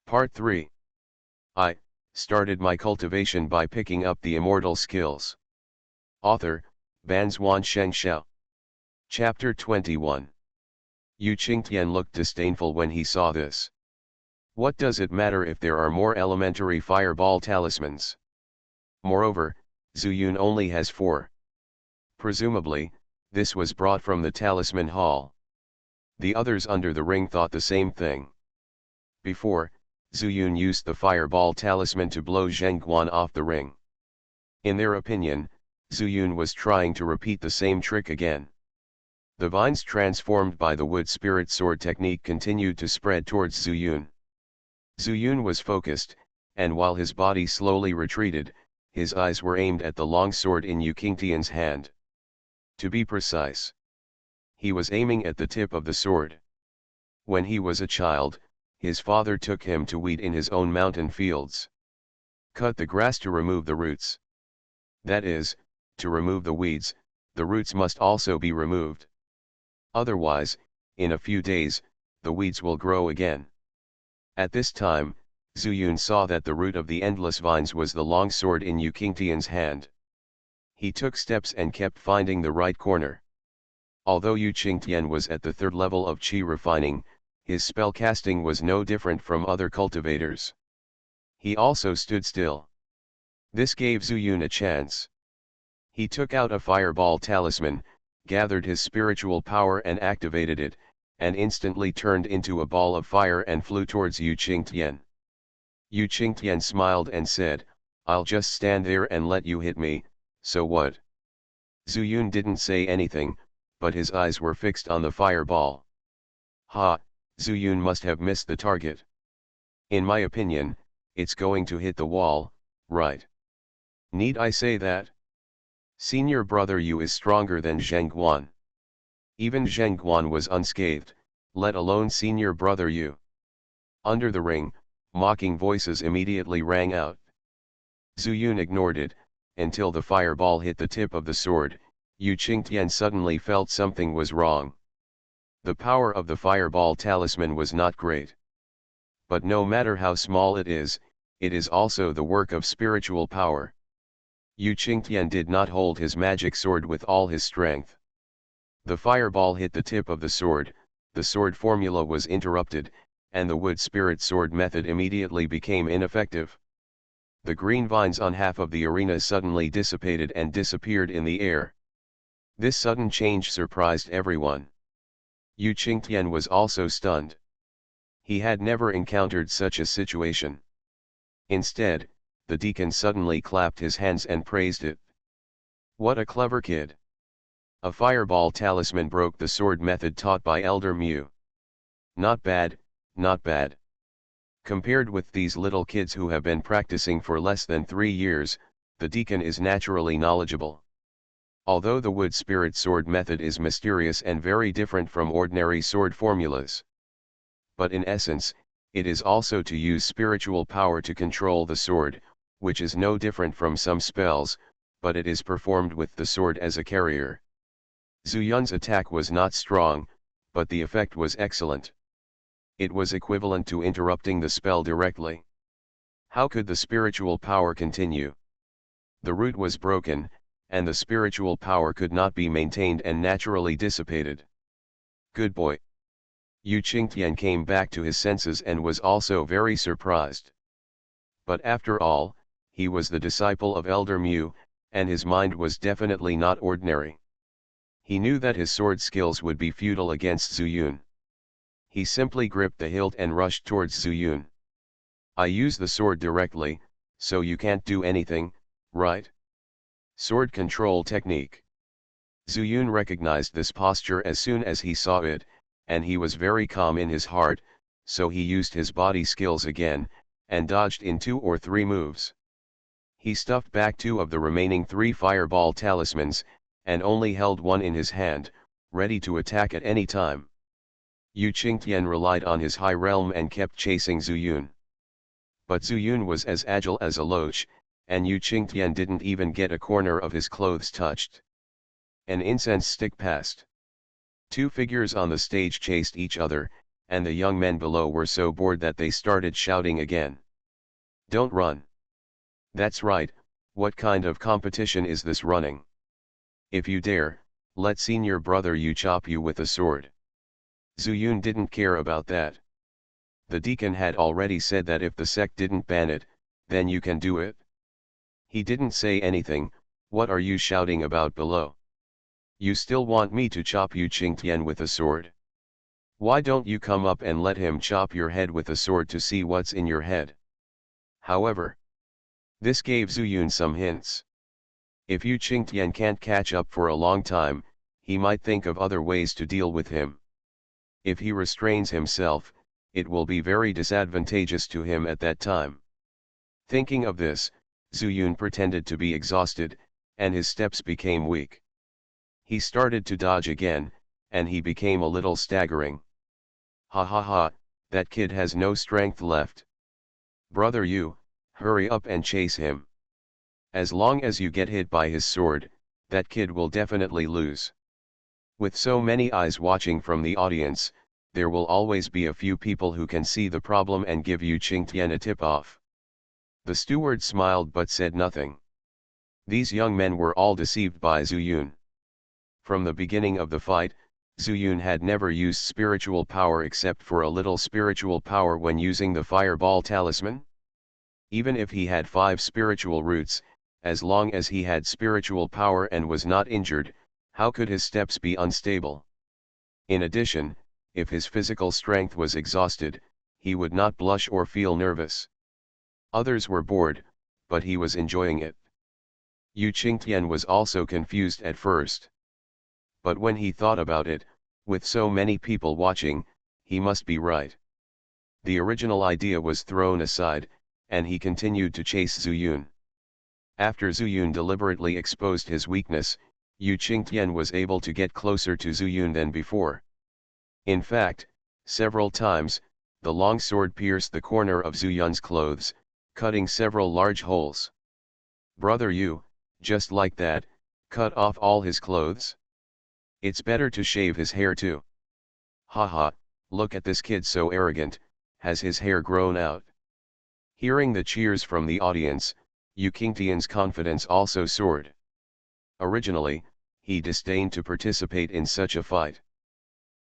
Part 3. I started my cultivation by picking up the immortal skills. Author, Banzuan Xianxia. Chapter 21. Yu Qingtian looked disdainful when he saw this. What does it matter if there are more elementary fireball talismans? Moreover, Zuyun only has 4. Presumably, this was brought from the talisman hall. The others under the ring thought the same thing. Before, Zuyun used the fireball talisman to blow Zhengguan off the ring. In their opinion, Zuyun was trying to repeat the same trick again. The vines transformed by the wood spirit sword technique continued to spread towards Zuyun. Zuyun was focused, and while his body slowly retreated, his eyes were aimed at the long sword in Yu Qingtian's hand. To be precise, he was aiming at the tip of the sword. When he was a child, his father took him to weed in his own mountain fields. Cut the grass to remove the roots. That is, to remove the weeds, the roots must also be removed. Otherwise, in a few days, the weeds will grow again. At this time, Zuyun saw that the root of the endless vines was the long sword in Yu Qingtian's hand. He took steps and kept finding the right corner. Although Yu Qingtian was at the 3rd level of Qi refining, his spell casting was no different from other cultivators. He also stood still. This gave Zuyun a chance. He took out a fireball talisman, gathered his spiritual power and activated it, and instantly turned into a ball of fire and flew towards Yu Qingtian. Yu Qingtian smiled and said, "I'll just stand there and let you hit me, so what?" Zuyun didn't say anything, but his eyes were fixed on the fireball. Ha, Zuyun must have missed the target. In my opinion, it's going to hit the wall, right? Need I say that? Senior brother Yu is stronger than Zhengguan. Even Zhengguan was unscathed, let alone senior brother Yu. Under the ring, mocking voices immediately rang out. Zuyun ignored it, until the fireball hit the tip of the sword. Yu Qingtian suddenly felt something was wrong. The power of the fireball talisman was not great. But no matter how small it is also the work of spiritual power. Yu Qingtian did not hold his magic sword with all his strength. The fireball hit the tip of the sword formula was interrupted, and the wood spirit sword method immediately became ineffective. The green vines on half of the arena suddenly dissipated and disappeared in the air. This sudden change surprised everyone. Yu Qingtian was also stunned. He had never encountered such a situation. Instead, the deacon suddenly clapped his hands and praised it. What a clever kid! A fireball talisman broke the sword method taught by Elder Mu. Not bad, not bad. Compared with these little kids who have been practicing for less than 3 years, the deacon is naturally knowledgeable. Although the wood spirit sword method is mysterious and very different from ordinary sword formulas. But in essence, it is also to use spiritual power to control the sword, which is no different from some spells, but it is performed with the sword as a carrier. Zuyun's attack was not strong, but the effect was excellent. It was equivalent to interrupting the spell directly. How could the spiritual power continue? The root was broken, and the spiritual power could not be maintained and naturally dissipated. Good boy. Yu Qingtian came back to his senses and was also very surprised. But after all, he was the disciple of Elder Mu, and his mind was definitely not ordinary. He knew that his sword skills would be futile against Zuyun. He simply gripped the hilt and rushed towards Zuyun. I use the sword directly, so you can't do anything, right? Sword control technique. Zuyun recognized this posture as soon as he saw it, and he was very calm in his heart, so he used his body skills again, and dodged in 2 or 3 moves. He stuffed back 2 of the remaining 3 fireball talismans, and only held one in his hand, ready to attack at any time. Yu Qingtian relied on his high realm and kept chasing Zuyun. But Zuyun was as agile as a loach, and Yu Qingtian didn't even get a corner of his clothes touched. An incense stick passed. 2 figures on the stage chased each other, and the young men below were so bored that they started shouting again. Don't run. That's right, what kind of competition is this running? If you dare, let senior brother you chop you with a sword. Zuyun didn't care about that. The deacon had already said that if the sect didn't ban it, then you can do it. He didn't say anything. What are you shouting about below? You still want me to chop you Qingtian with a sword? Why don't you come up and let him chop your head with a sword to see what's in your head? However, this gave Zuyun some hints. If Yu Qingtian can't catch up for a long time, he might think of other ways to deal with him. If he restrains himself, it will be very disadvantageous to him at that time. Thinking of this, Zuyun pretended to be exhausted, and his steps became weak. He started to dodge again, and he became a little staggering. Ha ha ha, that kid has no strength left. Brother Yu, hurry up and chase him. As long as you get hit by his sword, that kid will definitely lose. With so many eyes watching from the audience, there will always be a few people who can see the problem and give Yu Qingtian a tip-off. The steward smiled but said nothing. These young men were all deceived by Zuyun. From the beginning of the fight, Zuyun had never used spiritual power except for a little spiritual power when using the fireball talisman. Even if he had 5 spiritual roots, as long as he had spiritual power and was not injured, how could his steps be unstable? In addition, if his physical strength was exhausted, he would not blush or feel nervous. Others were bored, but he was enjoying it. Yu Qingtian was also confused at first. But when he thought about it, with so many people watching, he must be right. The original idea was thrown aside, and he continued to chase Zuyun. After Zuyun deliberately exposed his weakness, Yu Qingtian was able to get closer to Zuyun than before. In fact, several times, the long sword pierced the corner of Zuyun's clothes, cutting several large holes. Brother Yu, just like that, cut off all his clothes? It's better to shave his hair too. Haha, look at this kid so arrogant, has his hair grown out? Hearing the cheers from the audience, Yu Qingtian's confidence also soared. Originally, he disdained to participate in such a fight.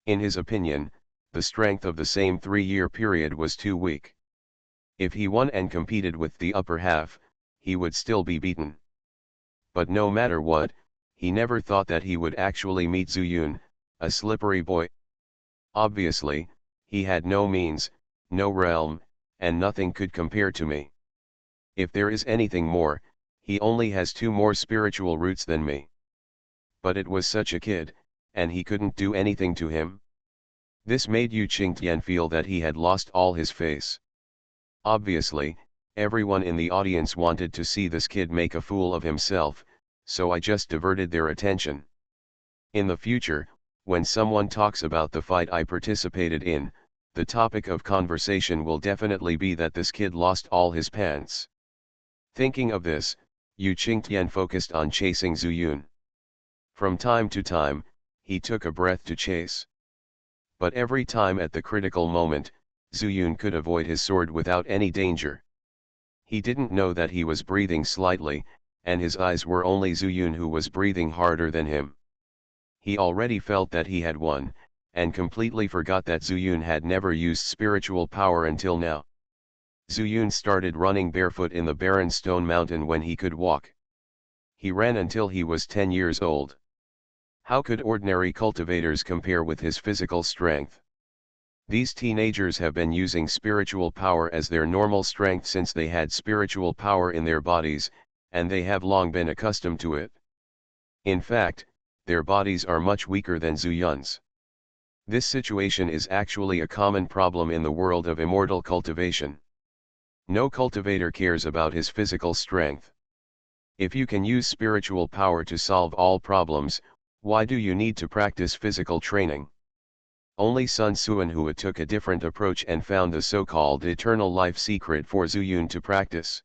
In his opinion, the strength of the same 3-year period was too weak. If he won and competed with the upper half, he would still be beaten. But no matter what, he never thought that he would actually meet Zuyun, a slippery boy. Obviously, he had no means, no realm, and nothing could compare to me. If there is anything more, he only has 2 more spiritual roots than me. But it was such a kid, and he couldn't do anything to him. This made Yu Qingtian feel that he had lost all his face. Obviously, everyone in the audience wanted to see this kid make a fool of himself, so I just diverted their attention. In the future, when someone talks about the fight I participated in, the topic of conversation will definitely be that this kid lost all his pants. Thinking of this, Yu Qingtian focused on chasing Zuyun. From time to time, he took a breath to chase. But every time at the critical moment, Zuyun could avoid his sword without any danger. He didn't know that he was breathing slightly, and his eyes were only Zuyun who was breathing harder than him. He already felt that he had won, and completely forgot that Zuyun had never used spiritual power until now. Zuyun started running barefoot in the barren stone mountain when he could walk. He ran until he was 10 years old. How could ordinary cultivators compare with his physical strength? These teenagers have been using spiritual power as their normal strength since they had spiritual power in their bodies, and they have long been accustomed to it. In fact, their bodies are much weaker than Zuyun's. This situation is actually a common problem in the world of immortal cultivation. No cultivator cares about his physical strength. If you can use spiritual power to solve all problems, why do you need to practice physical training? Only Sun Suanhua took a different approach and found the so-called eternal life secret for Zuyun to practice.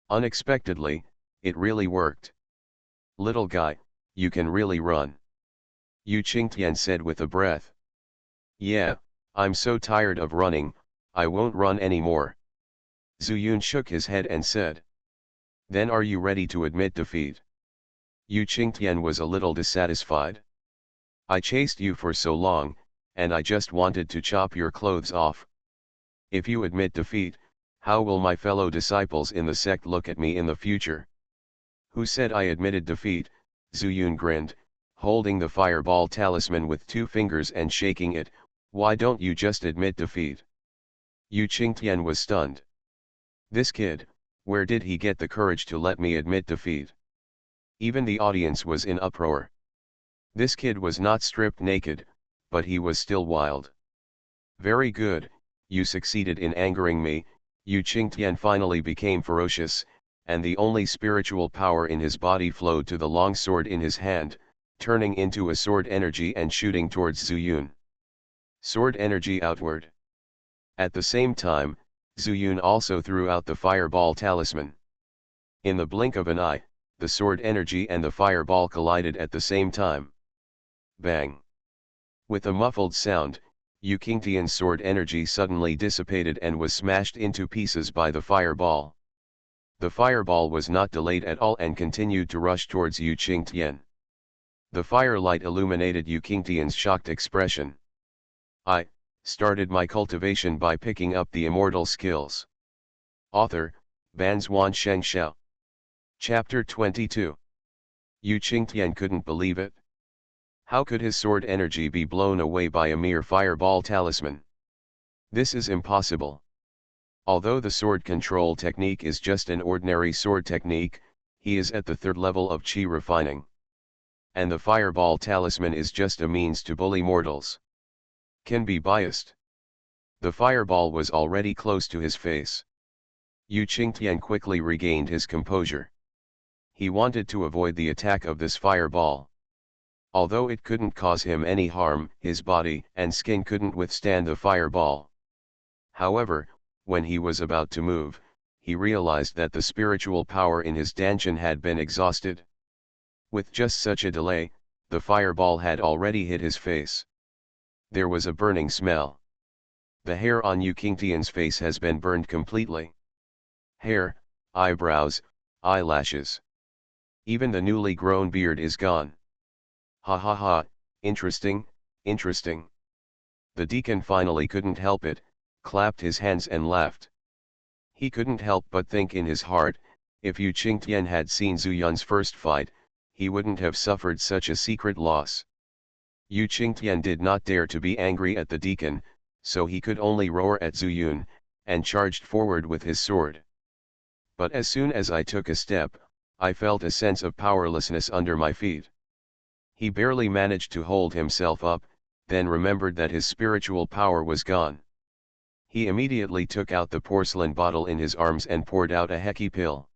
Unexpectedly, it really worked. Little guy, you can really run. Yu Qingtian said with a breath. Yeah, I'm so tired of running, I won't run anymore. Zuyun shook his head and said. Then are you ready to admit defeat? Yu Qingtian was a little dissatisfied. I chased you for so long, and I just wanted to chop your clothes off. If you admit defeat, how will my fellow disciples in the sect look at me in the future? Who said I admitted defeat? Zuyun grinned, holding the fireball talisman with 2 fingers and shaking it. Why don't you just admit defeat? Yu Qingtian was stunned. This kid, where did he get the courage to let me admit defeat? Even the audience was in uproar. This kid was not stripped naked, but he was still wild. Very good, you succeeded in angering me. Yu Qingtian finally became ferocious, and the only spiritual power in his body flowed to the long sword in his hand, turning into a sword energy and shooting towards Zuyun. Sword energy outward. At the same time, Zuyun also threw out the fireball talisman. In the blink of an eye, the sword energy and the fireball collided at the same time. Bang! With a muffled sound, Yu Qingtian's sword energy suddenly dissipated and was smashed into pieces by the fireball. The fireball was not delayed at all and continued to rush towards Yu Qingtian. The firelight illuminated Yu Qingtian's shocked expression. I started my cultivation by picking up the immortal skills. Author, Banzuan Xianxia. Chapter 22. Yu Qingtian couldn't believe it. How could his sword energy be blown away by a mere fireball talisman? This is impossible. Although the sword control technique is just an ordinary sword technique, he is at the 3rd level of chi refining. And the fireball talisman is just a means to bully mortals. Can be biased. The fireball was already close to his face. Yu Qingtian quickly regained his composure. He wanted to avoid the attack of this fireball. Although it couldn't cause him any harm, his body and skin couldn't withstand the fireball. However, when he was about to move, he realized that the spiritual power in his dantian had been exhausted. With just such a delay, the fireball had already hit his face. There was a burning smell. The hair on Yu Qingtian's face has been burned completely. Hair, eyebrows, eyelashes. Even the newly grown beard is gone. Ha ha ha, interesting, interesting. The deacon finally couldn't help it, clapped his hands and laughed. He couldn't help but think in his heart, if Yu Qingtian had seen Zuyun's first fight, he wouldn't have suffered such a secret loss. Yu Qingtian did not dare to be angry at the deacon, so he could only roar at Zuyun, and charged forward with his sword. But as soon as I took a step, I felt a sense of powerlessness under my feet. He barely managed to hold himself up, then remembered that his spiritual power was gone. He immediately took out the porcelain bottle in his arms and poured out a Heki pill.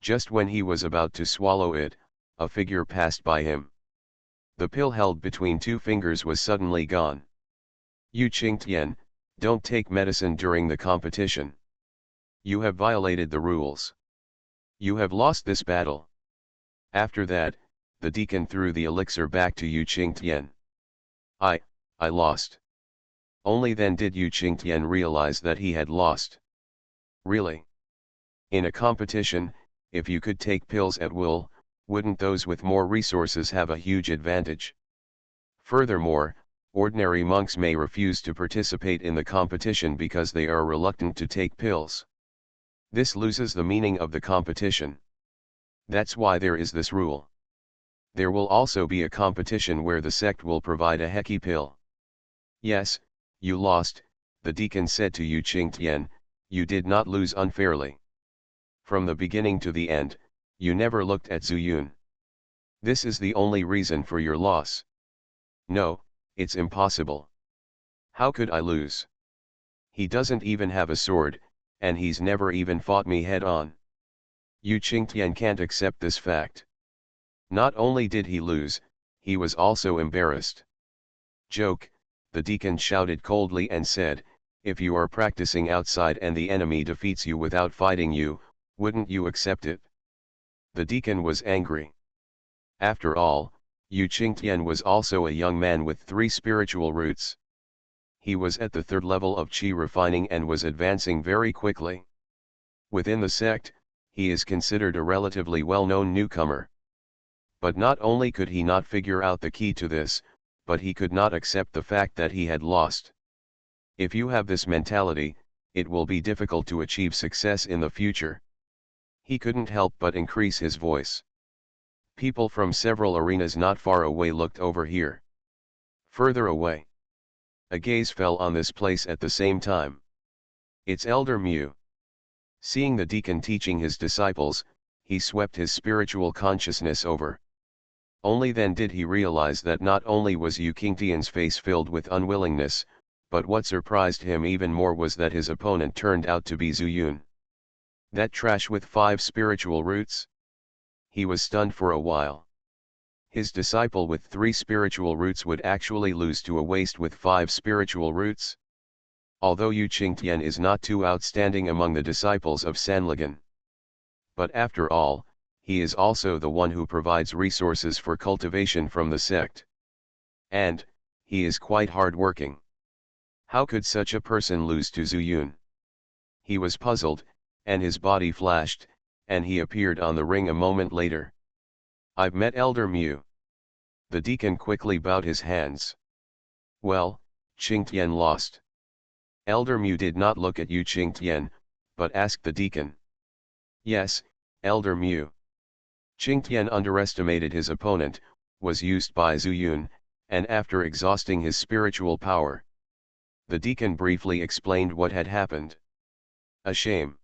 Just when he was about to swallow it, a figure passed by him. The pill held between 2 fingers was suddenly gone. Yu Qingtian, don't take medicine during the competition. You have violated the rules. You have lost this battle. After that, the deacon threw the elixir back to Yu Qingtian. I lost. Only then did Yu Qingtian realize that he had lost. Really? In a competition, if you could take pills at will, wouldn't those with more resources have a huge advantage? Furthermore, ordinary monks may refuse to participate in the competition because they are reluctant to take pills. This loses the meaning of the competition. That's why there is this rule. There will also be a competition where the sect will provide a Heki pill. Yes, you lost, the deacon said to Yu Qingtian, you did not lose unfairly. From the beginning to the end, you never looked at Zuyun. This is the only reason for your loss. No, it's impossible. How could I lose? He doesn't even have a sword, and he's never even fought me head-on. Yu Qingtian can't accept this fact. Not only did he lose, he was also embarrassed. Joke, the deacon shouted coldly and said, if you are practicing outside and the enemy defeats you without fighting you, wouldn't you accept it? The deacon was angry. After all, Yu Qingtian was also a young man with 3 spiritual roots. He was at the third level of Qi refining and was advancing very quickly. Within the sect, he is considered a relatively well-known newcomer. But not only could he not figure out the key to this, but he could not accept the fact that he had lost. If you have this mentality, it will be difficult to achieve success in the future. He couldn't help but increase his voice. People from several arenas not far away looked over here. Further away, a gaze fell on this place at the same time. It's Elder Mu. Seeing the deacon teaching his disciples, he swept his spiritual consciousness over. Only then did he realize that not only was Yu Qingtian's face filled with unwillingness, but what surprised him even more was that his opponent turned out to be Zuyun. That trash with 5 spiritual roots? He was stunned for a while. His disciple with 3 spiritual roots would actually lose to a waste with 5 spiritual roots? Although Yu Qingtian is not too outstanding among the disciples of Sanligan. But after all, he is also the one who provides resources for cultivation from the sect. And, he is quite hard-working. How could such a person lose to Zuyun? He was puzzled, and his body flashed, and he appeared on the ring a moment later. I've met Elder Mu. The deacon quickly bowed his hands. Well, Qingtian lost. Elder Mu did not look at Yu Qingtian, but asked the deacon. Yes, Elder Mu. Qingtian underestimated his opponent, was used by Zuyun, and after exhausting his spiritual power. The deacon briefly explained what had happened. A shame.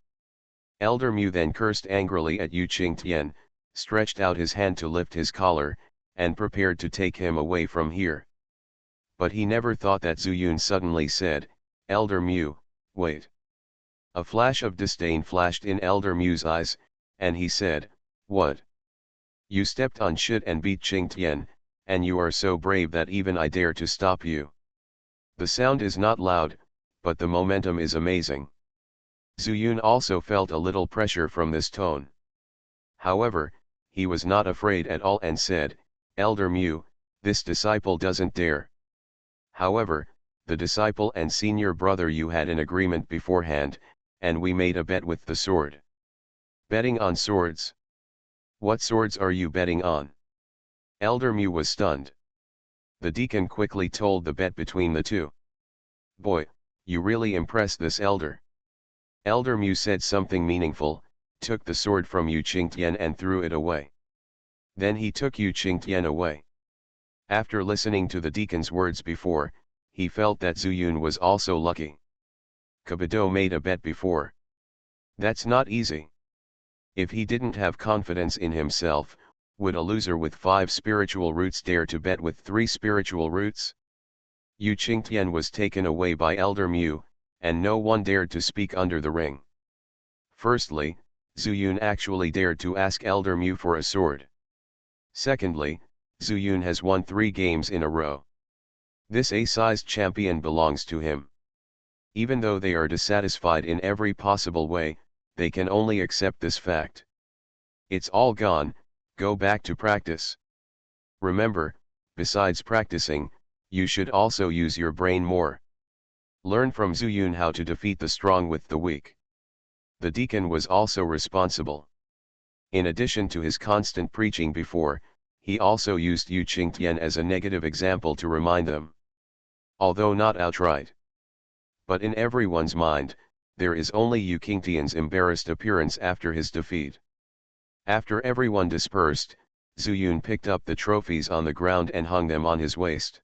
Elder Mu then cursed angrily at Yu Qingtian, stretched out his hand to lift his collar, and prepared to take him away from here. But he never thought that Zuyun suddenly said, Elder Mu, wait. A flash of disdain flashed in Elder Mu's eyes, and he said, what? You stepped on shit and beat Qingtian, and you are so brave that even I dare to stop you. The sound is not loud, but the momentum is amazing. Zuyun also felt a little pressure from this tone. However, he was not afraid at all and said, Elder Mu, this disciple doesn't dare. However, the disciple and senior brother you had an agreement beforehand, and we made a bet with the sword. Betting on swords? What swords are you betting on? Elder Mu was stunned. The deacon quickly told the bet between the two. Boy, you really impress this elder. Elder Mu said something meaningful, took the sword from Yu Qingtian and threw it away. Then he took Yu Qingtian away. After listening to the deacon's words before, he felt that Zuyun was also lucky. Kabuto made a bet before. That's not easy. If he didn't have confidence in himself, would a loser with 5 spiritual roots dare to bet with 3 spiritual roots? Yu Qingtian was taken away by Elder Mu, and no one dared to speak under the ring. Firstly, Zuyun actually dared to ask Elder Mu for a sword. Secondly, Zuyun has won 3 games in a row. This A-sized champion belongs to him. Even though they are dissatisfied in every possible way, they can only accept this fact. It's all gone, go back to practice. Remember, besides practicing, you should also use your brain more. Learn from Zuyun how to defeat the strong with the weak. The deacon was also responsible. In addition to his constant preaching before, he also used Yu Qingtian as a negative example to remind them. Although not outright. But in everyone's mind, there is only Yu Qingtian's embarrassed appearance after his defeat. After everyone dispersed, Zuyun picked up the trophies on the ground and hung them on his waist.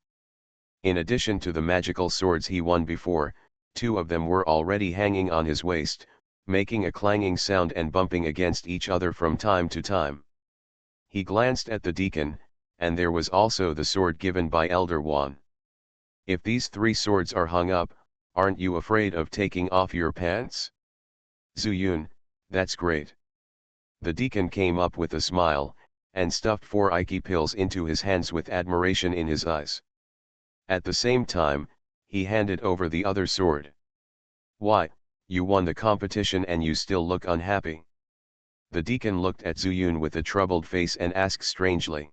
In addition to the magical swords he won before, 2 of them were already hanging on his waist, making a clanging sound and bumping against each other from time to time. He glanced at the deacon, and there was also the sword given by Elder Wan. If these 3 swords are hung up, aren't you afraid of taking off your pants? Zuyun, that's great. The deacon came up with a smile, and stuffed 4 Iki pills into his hands with admiration in his eyes. At the same time, he handed over the other sword. Why, you won the competition and you still look unhappy. The deacon looked at Zuyun with a troubled face and asked strangely.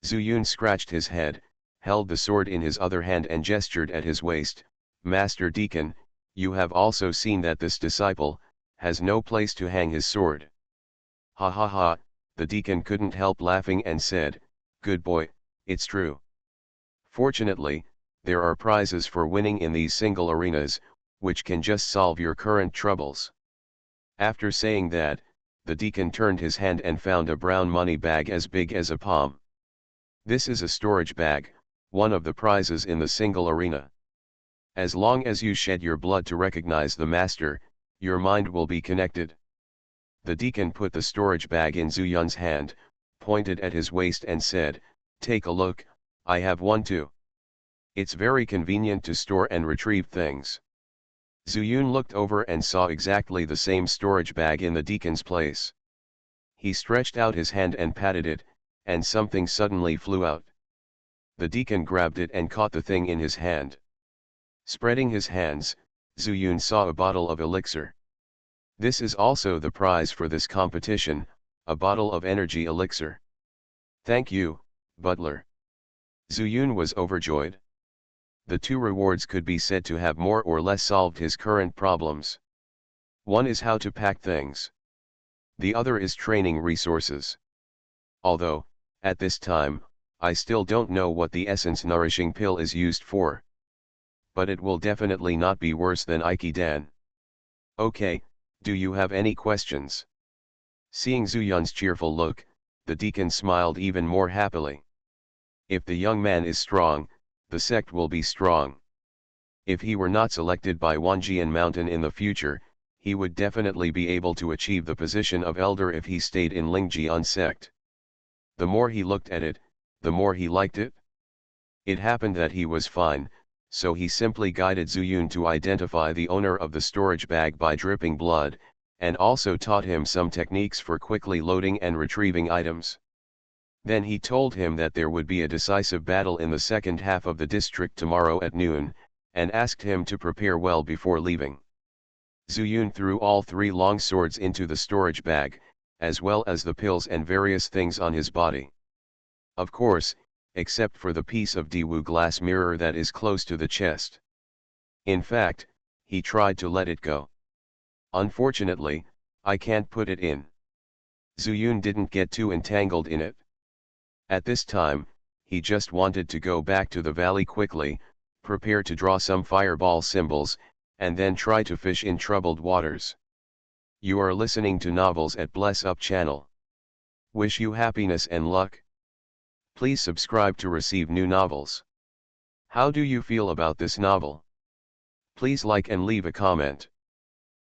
Zuyun scratched his head, held the sword in his other hand and gestured at his waist, Master Deacon, you have also seen that this disciple has no place to hang his sword. Ha ha ha, the deacon couldn't help laughing and said, good boy, it's true. Fortunately, there are prizes for winning in these single arenas, which can just solve your current troubles. After saying that, the deacon turned his hand and found a brown money bag as big as a palm. This is a storage bag, one of the prizes in the single arena. As long as you shed your blood to recognize the master, your mind will be connected. The deacon put the storage bag in Zuyun's hand, pointed at his waist and said, take a look, I have one too. It's very convenient to store and retrieve things. Zuyun looked over and saw exactly the same storage bag in the deacon's place. He stretched out his hand and patted it, and something suddenly flew out. The deacon grabbed it and caught the thing in his hand. Spreading his hands, Zuyun saw a bottle of elixir. This is also the prize for this competition, a bottle of energy elixir. Thank you, butler. Zuyun was overjoyed. The two rewards could be said to have more or less solved his current problems. One is how to pack things. The other is training resources. Although, at this time, I still don't know what the essence nourishing pill is used for. But it will definitely not be worse than Ikidan. Okay, do you have any questions? Seeing Zuyun's cheerful look, the deacon smiled even more happily. If the young man is strong, the sect will be strong. If he were not selected by Wanjian Mountain in the future, he would definitely be able to achieve the position of elder if he stayed in Lingjian sect. The more he looked at it, the more he liked it. It happened that he was fine, so he simply guided Zuyun to identify the owner of the storage bag by dripping blood, and also taught him some techniques for quickly loading and retrieving items. Then he told him that there would be a decisive battle in the second half of the district tomorrow at noon, and asked him to prepare well before leaving. Zuyun threw all three long swords into the storage bag, as well as the pills and various things on his body. Of course, except for the piece of Diwu glass mirror that is close to the chest. In fact, he tried to let it go. Unfortunately, I can't put it in. Zuyun didn't get too entangled in it. At this time, he just wanted to go back to the valley quickly, prepare to draw some fireball symbols, and then try to fish in troubled waters. You are listening to Novels at Bless Up channel. Wish you happiness and luck. Please subscribe to receive new novels. How do you feel about this novel? Please like and leave a comment.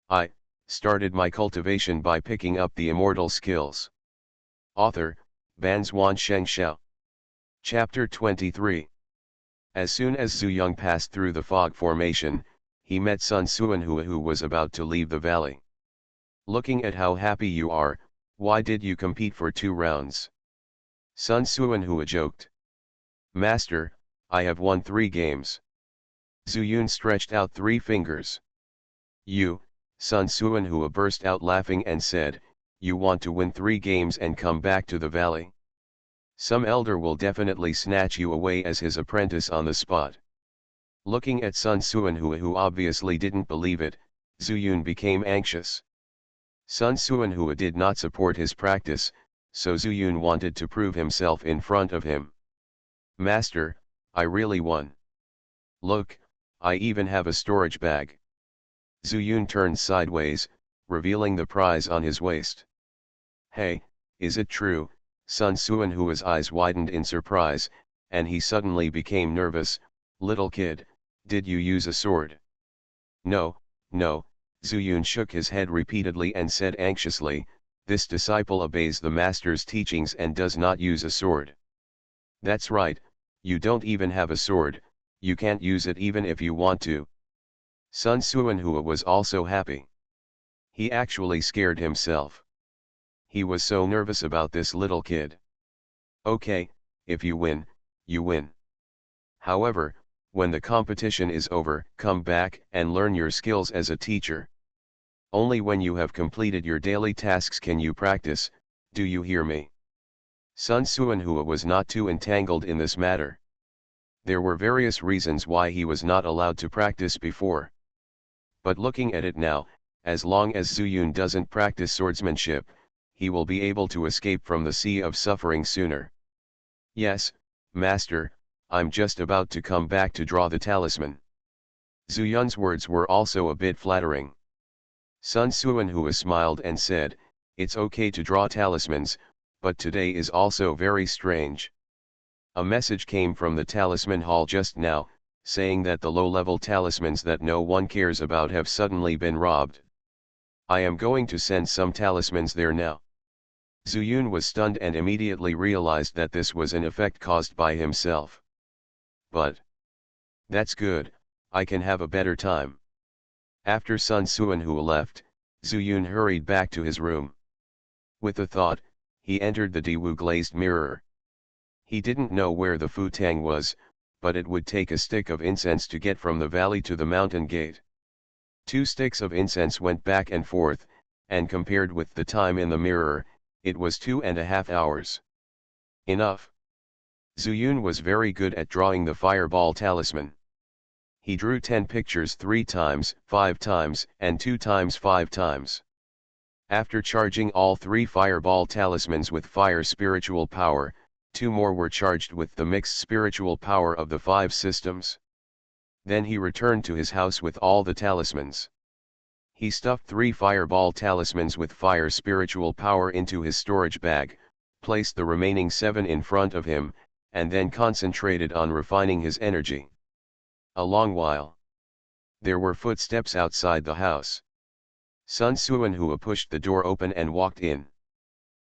I started my cultivation by picking up the immortal skills. Author, Banzuan Xianxia. Chapter 23. As soon as Zuyang passed through the fog formation, he met Sun Suanhua, who was about to leave the valley. Looking at how happy you are, why did you compete for 2 rounds? Sun Suanhua joked. Master, I have won 3 games. Zuyun stretched out 3 fingers. You, Sun Suanhua burst out laughing and said, you want to win 3 games and come back to the valley? Some elder will definitely snatch you away as his apprentice on the spot. Looking at Sun Suanhua, who obviously didn't believe it, Zuyun became anxious. Sun Suanhua did not support his practice, so Zuyun wanted to prove himself in front of him. Master, I really won. Look, I even have a storage bag. Zuyun turned sideways, revealing the prize on his waist. Hey, is it true? Sun Suanhua's eyes widened in surprise, and he suddenly became nervous. Little kid, did you use a sword? No, no, Zuyun shook his head repeatedly and said anxiously, this disciple obeys the master's teachings and does not use a sword. That's right, you don't even have a sword, you can't use it even if you want to. Sun Suanhua was also happy. He actually scared himself. He was so nervous about this little kid. Okay, if you win, you win. However, when the competition is over, come back and learn your skills as a teacher. Only when you have completed your daily tasks can you practice, do you hear me? Sun Suanhua was not too entangled in this matter. There were various reasons why he was not allowed to practice before. But looking at it now, as long as Zuyun doesn't practice swordsmanship, he will be able to escape from the sea of suffering sooner. Yes, master, I'm just about to come back to draw the talisman. Zuyun's words were also a bit flattering. Sun Suanhua smiled and said, it's okay to draw talismans, but today is also very strange. A message came from the talisman hall just now, saying that the low-level talismans that no one cares about have suddenly been robbed. I am going to send some talismans there now. Zuyun was stunned and immediately realized that this was an effect caused by himself. But that's good, I can have a better time. After Sun Suanhua left, Zuyun hurried back to his room. With a thought, he entered the Dewu glazed mirror. He didn't know where the Futang was, but it would take a stick of incense to get from the valley to the mountain gate. 2 sticks of incense went back and forth, and compared with the time in the mirror, it was 2.5 hours. Enough. Zuyun was very good at drawing the fireball talisman. He drew 10 pictures 3 times, 5 times, and 2 times 5 times. After charging all 3 fireball talismans with fire spiritual power, 2 more were charged with the mixed spiritual power of the 5 systems. Then he returned to his house with all the talismans. He stuffed 3 fireball talismans with fire spiritual power into his storage bag, placed the remaining 7 in front of him, and then concentrated on refining his energy. A long while. There were footsteps outside the house. Sun Suanhua pushed the door open and walked in.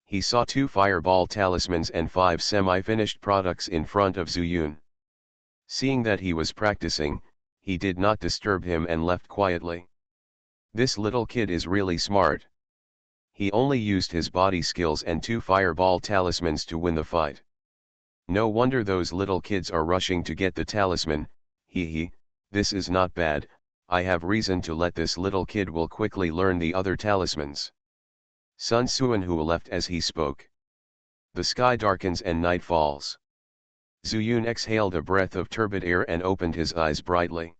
He saw 2 fireball talismans and 5 semi-finished products in front of Zuyun. Seeing that he was practicing, he did not disturb him and left quietly. This little kid is really smart. He only used his body skills and 2 fireball talismans to win the fight. No wonder those little kids are rushing to get the talisman. This is not bad, I have reason to let this little kid will quickly learn the other talismans. Sun Suanhua left as he spoke. The sky darkens and night falls. Zuyun exhaled a breath of turbid air and opened his eyes brightly.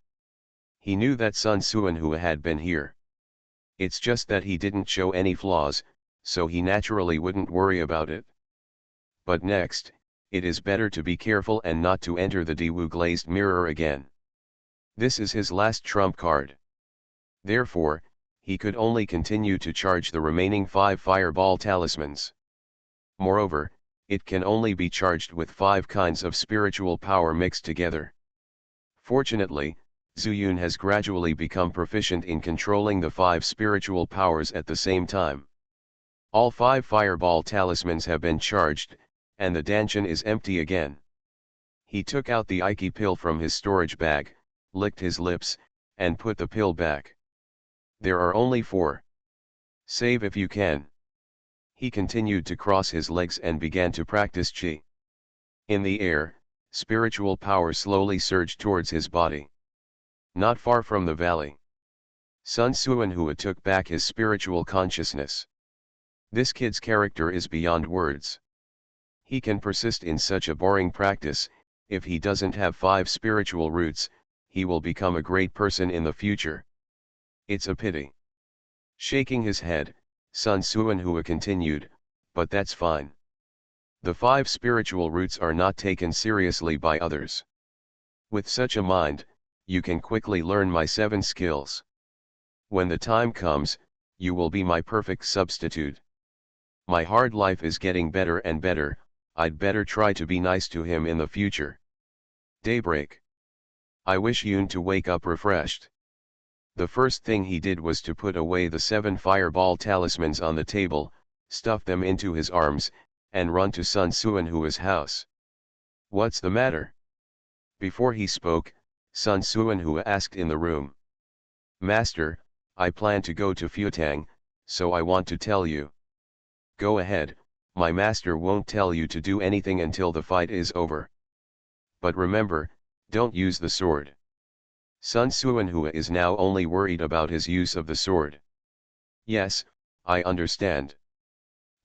He knew that Sun Suanhua had been here. It's just that he didn't show any flaws, so he naturally wouldn't worry about it. But next, it is better to be careful and not to enter the Dewu glazed mirror again. This is his last trump card. Therefore, he could only continue to charge the remaining 5 fireball talismans. Moreover, it can only be charged with 5 kinds of spiritual power mixed together. Fortunately, Zuyun has gradually become proficient in controlling the 5 spiritual powers at the same time. All 5 fireball talismans have been charged, and the danchan is empty again. He took out the Iki pill from his storage bag, licked his lips, and put the pill back. There are only 4. Save if you can. He continued to cross his legs and began to practice qi. In the air, spiritual power slowly surged towards his body. Not far from the valley, Sun Suanhua took back his spiritual consciousness. This kid's character is beyond words. He can persist in such a boring practice. If he doesn't have 5 spiritual roots, he will become a great person in the future. It's a pity. Shaking his head, Sun Suanhua continued, but that's fine. The 5 spiritual roots are not taken seriously by others. With such a mind, you can quickly learn my 7 skills. When the time comes, you will be my perfect substitute. My hard life is getting better and better, I'd better try to be nice to him in the future. Daybreak. I wish Yun to wake up refreshed. The first thing he did was to put away the 7 fireball talismans on the table, stuff them into his arms, and run to Sun Suanhua's house. What's the matter? Before he spoke, Sun Suanhua asked in the room. Master, I plan to go to Futang, so I want to tell you. Go ahead, my master won't tell you to do anything until the fight is over. But remember, don't use the sword. Sun Suanhua is now only worried about his use of the sword. Yes, I understand.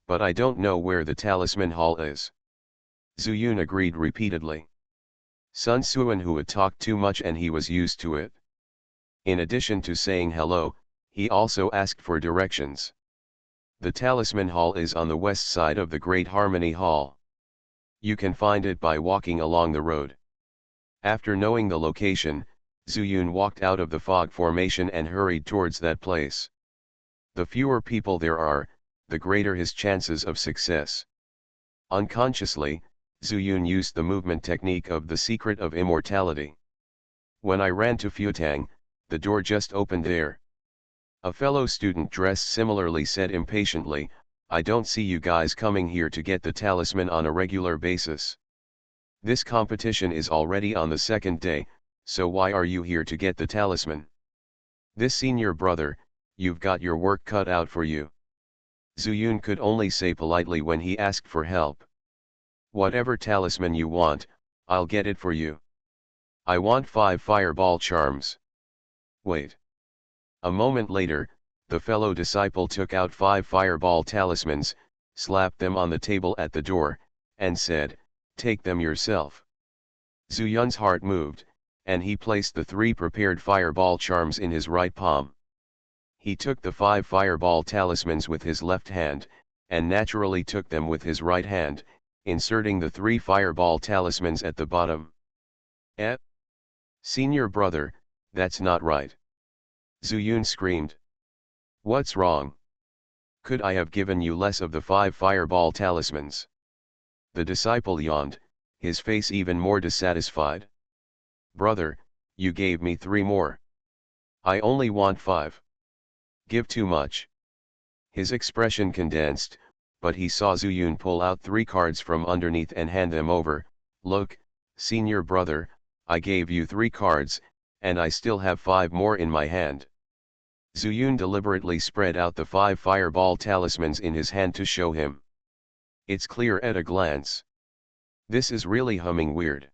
But I don't know where the talisman hall is. Zuyun agreed repeatedly. Sun Suanhua talked too much and he was used to it. In addition to saying hello, he also asked for directions. The Talisman Hall is on the west side of the Great Harmony Hall. You can find it by walking along the road. After knowing the location, Zuyun walked out of the fog formation and hurried towards that place. The fewer people there are, the greater his chances of success. Unconsciously, Zuyun used the movement technique of the secret of immortality. When I ran to Futang, the door just opened there. A fellow student dressed similarly said impatiently, "I don't see you guys coming here to get the talisman on a regular basis. This competition is already on the second day, so why are you here to get the talisman? This senior brother, you've got your work cut out for you." Zuyun could only say politely when he asked for help. "Whatever talisman you want, I'll get it for you. I want 5 fireball charms." "Wait." A moment later, the fellow disciple took out 5 fireball talismans, slapped them on the table at the door, and said, "Take them yourself." Zuyun's heart moved, and he placed the 3 prepared fireball charms in his right palm. He took the 5 fireball talismans with his left hand, and naturally took them with his right hand, inserting the 3 fireball talismans at the bottom. "Eh? Senior brother, that's not right." Zuyun screamed. "What's wrong? Could I have given you less of the 5 fireball talismans?" The disciple yawned, his face even more dissatisfied. "Brother, you gave me 3 more. I only want 5. Give too much." His expression condensed, but he saw Zuyun pull out 3 cards from underneath and hand them over. "Look, senior brother, I gave you 3 cards, and I still have 5 more in my hand." Zuyun deliberately spread out the 5 fireball talismans in his hand to show him. "It's clear at a glance. This is really humming weird.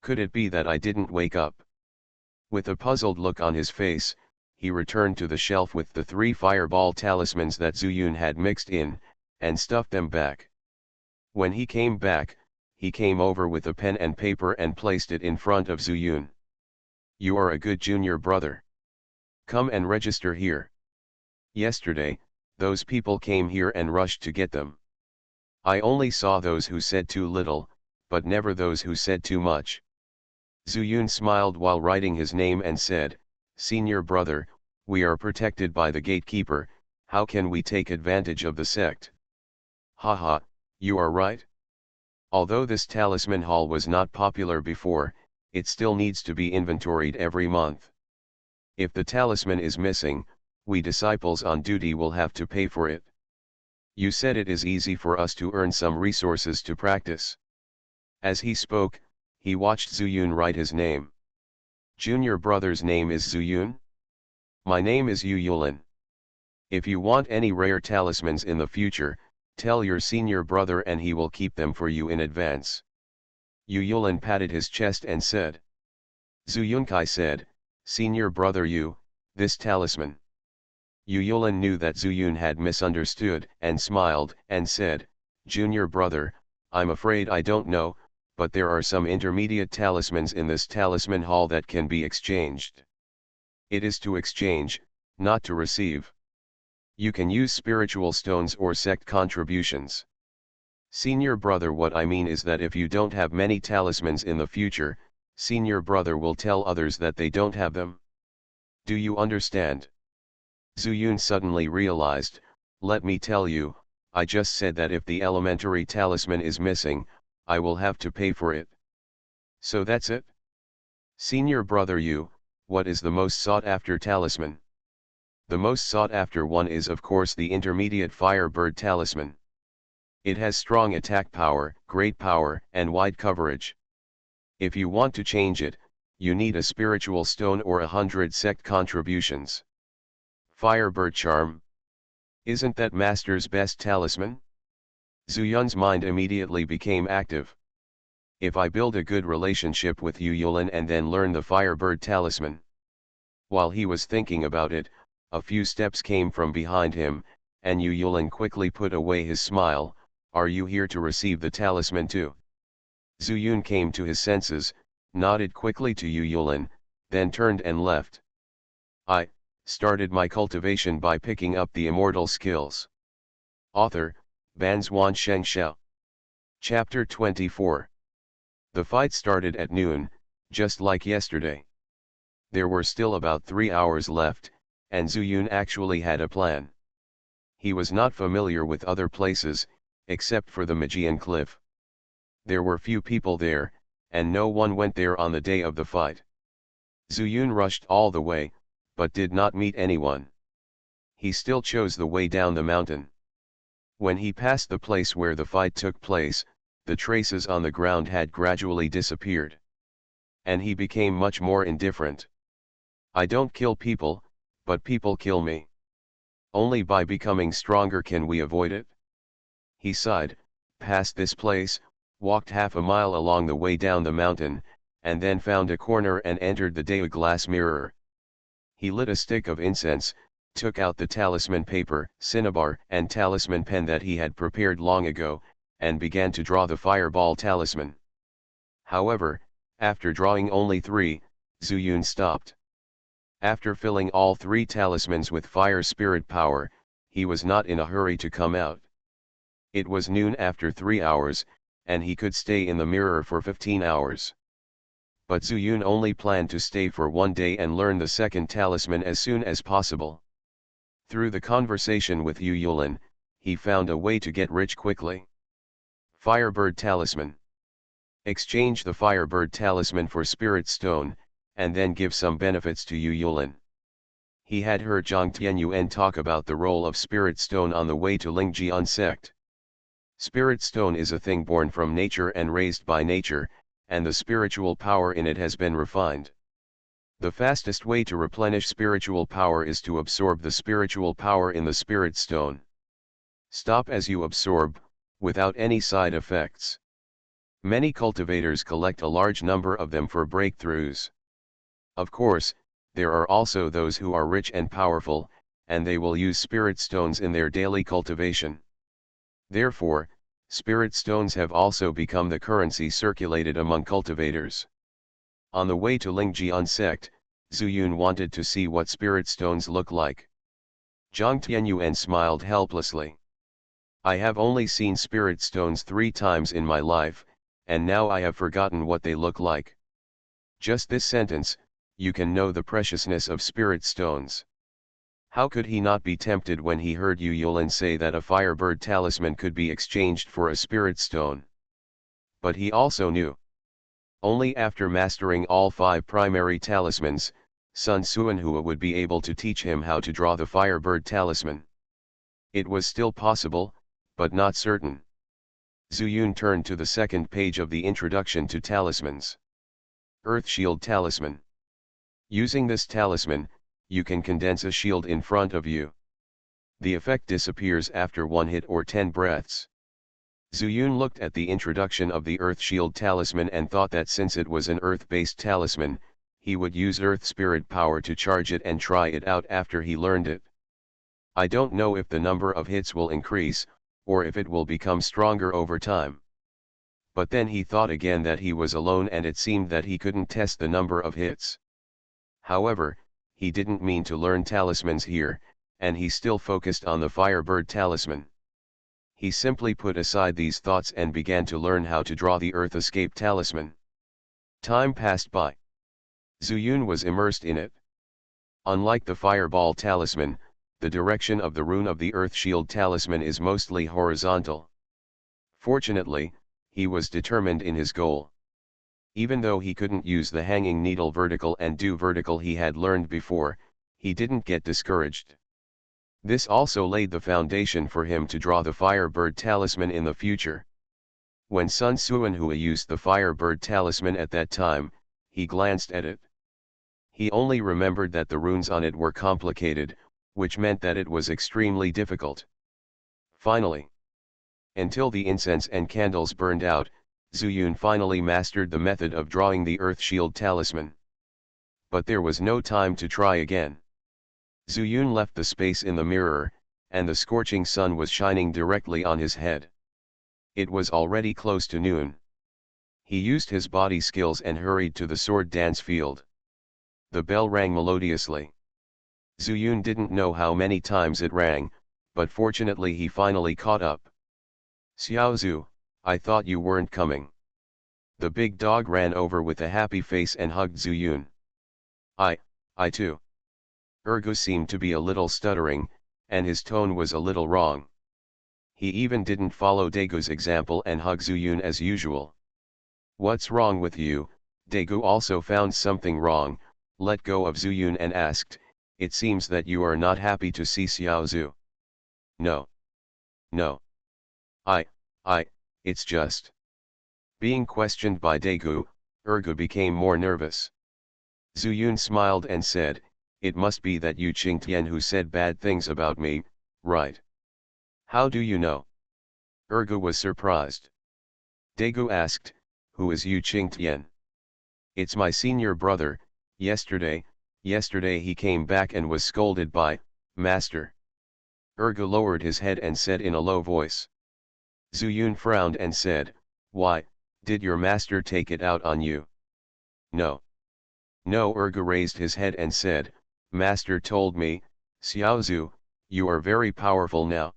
Could it be that I didn't wake up?" With a puzzled look on his face, he returned to the shelf with the 3 fireball talismans that Zuyun had mixed in, and stuffed them back. When he came back, he came over with a pen and paper and placed it in front of Zuyun. "You are a good junior brother. Come and register here. Yesterday, those people came here and rushed to get them. I only saw those who said too little, but never those who said too much." Zuyun smiled while writing his name and said, "Senior brother, we are protected by the gatekeeper, how can we take advantage of the sect?" "Haha, you are right. Although this talisman hall was not popular before, it still needs to be inventoried every month. If the talisman is missing, we disciples on duty will have to pay for it. You said it is easy for us to earn some resources to practice." As he spoke, he watched Zuyun write his name. "Junior brother's name is Zuyun? My name is Yu Yulin. If you want any rare talismans in the future, tell your senior brother and he will keep them for you in advance." Yu Yulin patted his chest and said. Zuyunkai said, "Senior brother Yu, this talisman." Yu Yulin knew that Zuyun had misunderstood and smiled and said, "Junior brother, I'm afraid I don't know, but there are some intermediate talismans in this talisman hall that can be exchanged. It is to exchange, not to receive. You can use spiritual stones or sect contributions. Senior brother, what I mean is that if you don't have many talismans in the future, senior brother will tell others that they don't have them. Do you understand?" Zuyun suddenly realized, "Let me tell you, I just said that if the elementary talisman is missing, I will have to pay for it. So that's it? Senior brother Yu, what is the most sought after talisman?" "The most sought after one is of course the intermediate Firebird talisman. It has strong attack power, great power, and wide coverage. If you want to change it, you need a spiritual stone or 100 sect contributions." "Firebird charm? Isn't that Master's best talisman?" Zuyun's mind immediately became active. "If I build a good relationship with Yu Yulin and then learn the Firebird talisman." While he was thinking about it, a few steps came from behind him, and Yu Yulin quickly put away his smile. "Are you here to receive the talisman too?" Zuyun came to his senses, nodded quickly to Yu Yulin, then turned and left. I started my cultivation by picking up the immortal skills. Author, Banzuan Xianxia. Chapter 24. The fight started at noon, just like yesterday. There were still about 3 hours left, and Zuyun actually had a plan. He was not familiar with other places, except for the Magian Cliff. There were few people there, and no one went there on the day of the fight. Zuyun rushed all the way, but did not meet anyone. He still chose the way down the mountain. When he passed the place where the fight took place, the traces on the ground had gradually disappeared. And he became much more indifferent. I don't kill people, but people kill me. Only by becoming stronger can we avoid it. He sighed, passed this place, walked half a mile along the way down the mountain, and then found a corner and entered the Dao glass mirror. He lit a stick of incense, took out the talisman paper, cinnabar, and talisman pen that he had prepared long ago, and began to draw the fireball talisman. However, after drawing only 3, Zuyun stopped. After filling all 3 talismans with fire spirit power, he was not in a hurry to come out. It was noon after 3 hours, and he could stay in the mirror for 15 hours. But Zuyun only planned to stay for 1 day and learn the second talisman as soon as possible. Through the conversation with Yu Yulin, he found a way to get rich quickly. Firebird Talisman. Exchange the Firebird Talisman for Spirit Stone, and then give some benefits to Yu Yulin. He had heard Zhang Tianyuan talk about the role of Spirit Stone on the way to Lingjian sect. Spirit Stone is a thing born from nature and raised by nature, and the spiritual power in it has been refined. The fastest way to replenish spiritual power is to absorb the spiritual power in the Spirit Stone. Stop as you absorb, without any side effects. Many cultivators collect a large number of them for breakthroughs. Of course, there are also those who are rich and powerful, and they will use spirit stones in their daily cultivation. Therefore, spirit stones have also become the currency circulated among cultivators. On the way to Lingjian sect, Zuyun wanted to see what spirit stones look like. Zhang Tianyuan smiled helplessly. I have only seen spirit stones 3 times in my life, and now I have forgotten what they look like. Just this sentence, you can know the preciousness of spirit stones. How could he not be tempted when he heard Yu Yulin say that a Firebird talisman could be exchanged for a spirit stone? But he also knew. Only after mastering all 5 primary talismans, Sun Suanhua would be able to teach him how to draw the Firebird talisman. It was still possible, but not certain. Zuyun turned to the second page of the introduction to talismans. Earth Shield Talisman. Using this talisman, you can condense a shield in front of you. The effect disappears after 1 hit or 10 breaths. Zuyun looked at the introduction of the Earth Shield Talisman and thought that since it was an Earth-based talisman, he would use Earth Spirit power to charge it and try it out after he learned it. I don't know if the number of hits will increase, or if it will become stronger over time. But then he thought again that he was alone and it seemed that he couldn't test the number of hits. However, he didn't mean to learn talismans here, and he still focused on the Firebird talisman. He simply put aside these thoughts and began to learn how to draw the Earth Escape talisman. Time passed by. Zuyun was immersed in it. Unlike the Fireball talisman, the direction of the rune of the Earth Shield talisman is mostly horizontal. Fortunately, he was determined in his goal. Even though he couldn't use the hanging needle vertical and do vertical he had learned before, he didn't get discouraged. This also laid the foundation for him to draw the Firebird talisman in the future. When Sun Suanhua used the Firebird talisman at that time, he glanced at it. He only remembered that the runes on it were complicated, which meant that it was extremely difficult. Finally, until the incense and candles burned out, Zuyun finally mastered the method of drawing the Earth Shield talisman. But there was no time to try again. Zuyun left the space in the mirror, and the scorching sun was shining directly on his head. It was already close to noon. He used his body skills and hurried to the sword dance field. The bell rang melodiously. Zuyun didn't know how many times it rang, but fortunately he finally caught up. Xiaozu, I thought you weren't coming. The big dog ran over with a happy face and hugged Zuyun. I too. Ergo seemed to be a little stuttering, and his tone was a little wrong. He even didn't follow Dagu's example and hug Zuyun as usual. What's wrong with you? Dagu also found something wrong, let go of Zuyun and asked, it seems that you are not happy to see Xiaozu. No. No. It's just. Being questioned by Dagu, Ergu became more nervous. Zuyun smiled and said, it must be that you Qingtian who said bad things about me, right? How do you know? Ergu was surprised. Dagu asked, who is Yu Qingtian? It's my senior brother. Yesterday he came back and was scolded by, Master. Ergu lowered his head and said in a low voice. Zuyun frowned and said, why, did your master take it out on you? No. No, Ergu raised his head and said, Master told me, Xiaozu, you are very powerful now.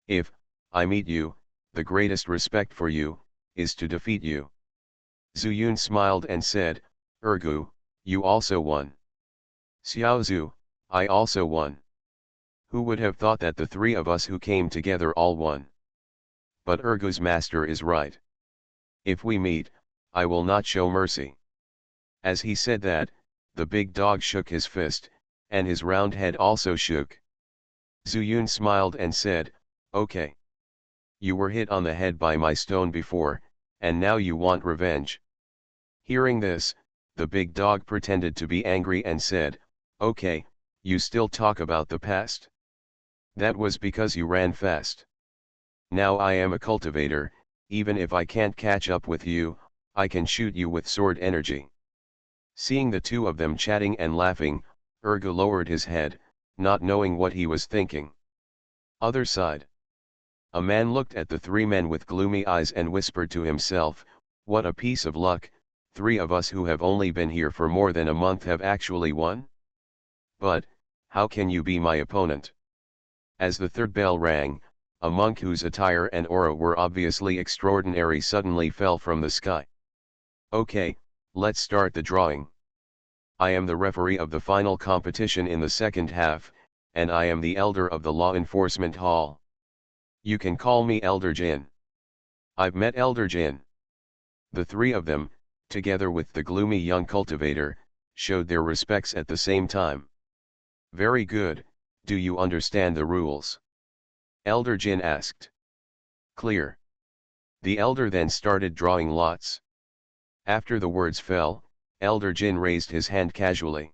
If I meet you, the greatest respect for you is to defeat you. Zuyun smiled and said, Ergu, you also won. Xiaozu, I also won. Who would have thought that the three of us who came together all won? But Ergu's master is right. If we meet, I will not show mercy. As he said that, the big dog shook his fist, and his round head also shook. Zuyun smiled and said, okay. You were hit on the head by my stone before, and now you want revenge. Hearing this, the big dog pretended to be angry and said, okay, you still talk about the past? That was because you ran fast. Now I am a cultivator, even if I can't catch up with you, I can shoot you with sword energy. Seeing the two of them chatting and laughing, Ergu lowered his head, not knowing what he was thinking. Other side. A man looked at the three men with gloomy eyes and whispered to himself, what a piece of luck, three of us who have only been here for more than a month have actually won? But, how can you be my opponent? As the third bell rang, a monk whose attire and aura were obviously extraordinary suddenly fell from the sky. Okay, let's start the drawing. I am the referee of the final competition in the second half, and I am the elder of the law enforcement hall. You can call me Elder Jin. I've met Elder Jin. The three of them, together with the gloomy young cultivator, showed their respects at the same time. Very good, do you understand the rules? Elder Jin asked. Clear. The elder then started drawing lots. After the words fell, Elder Jin raised his hand casually.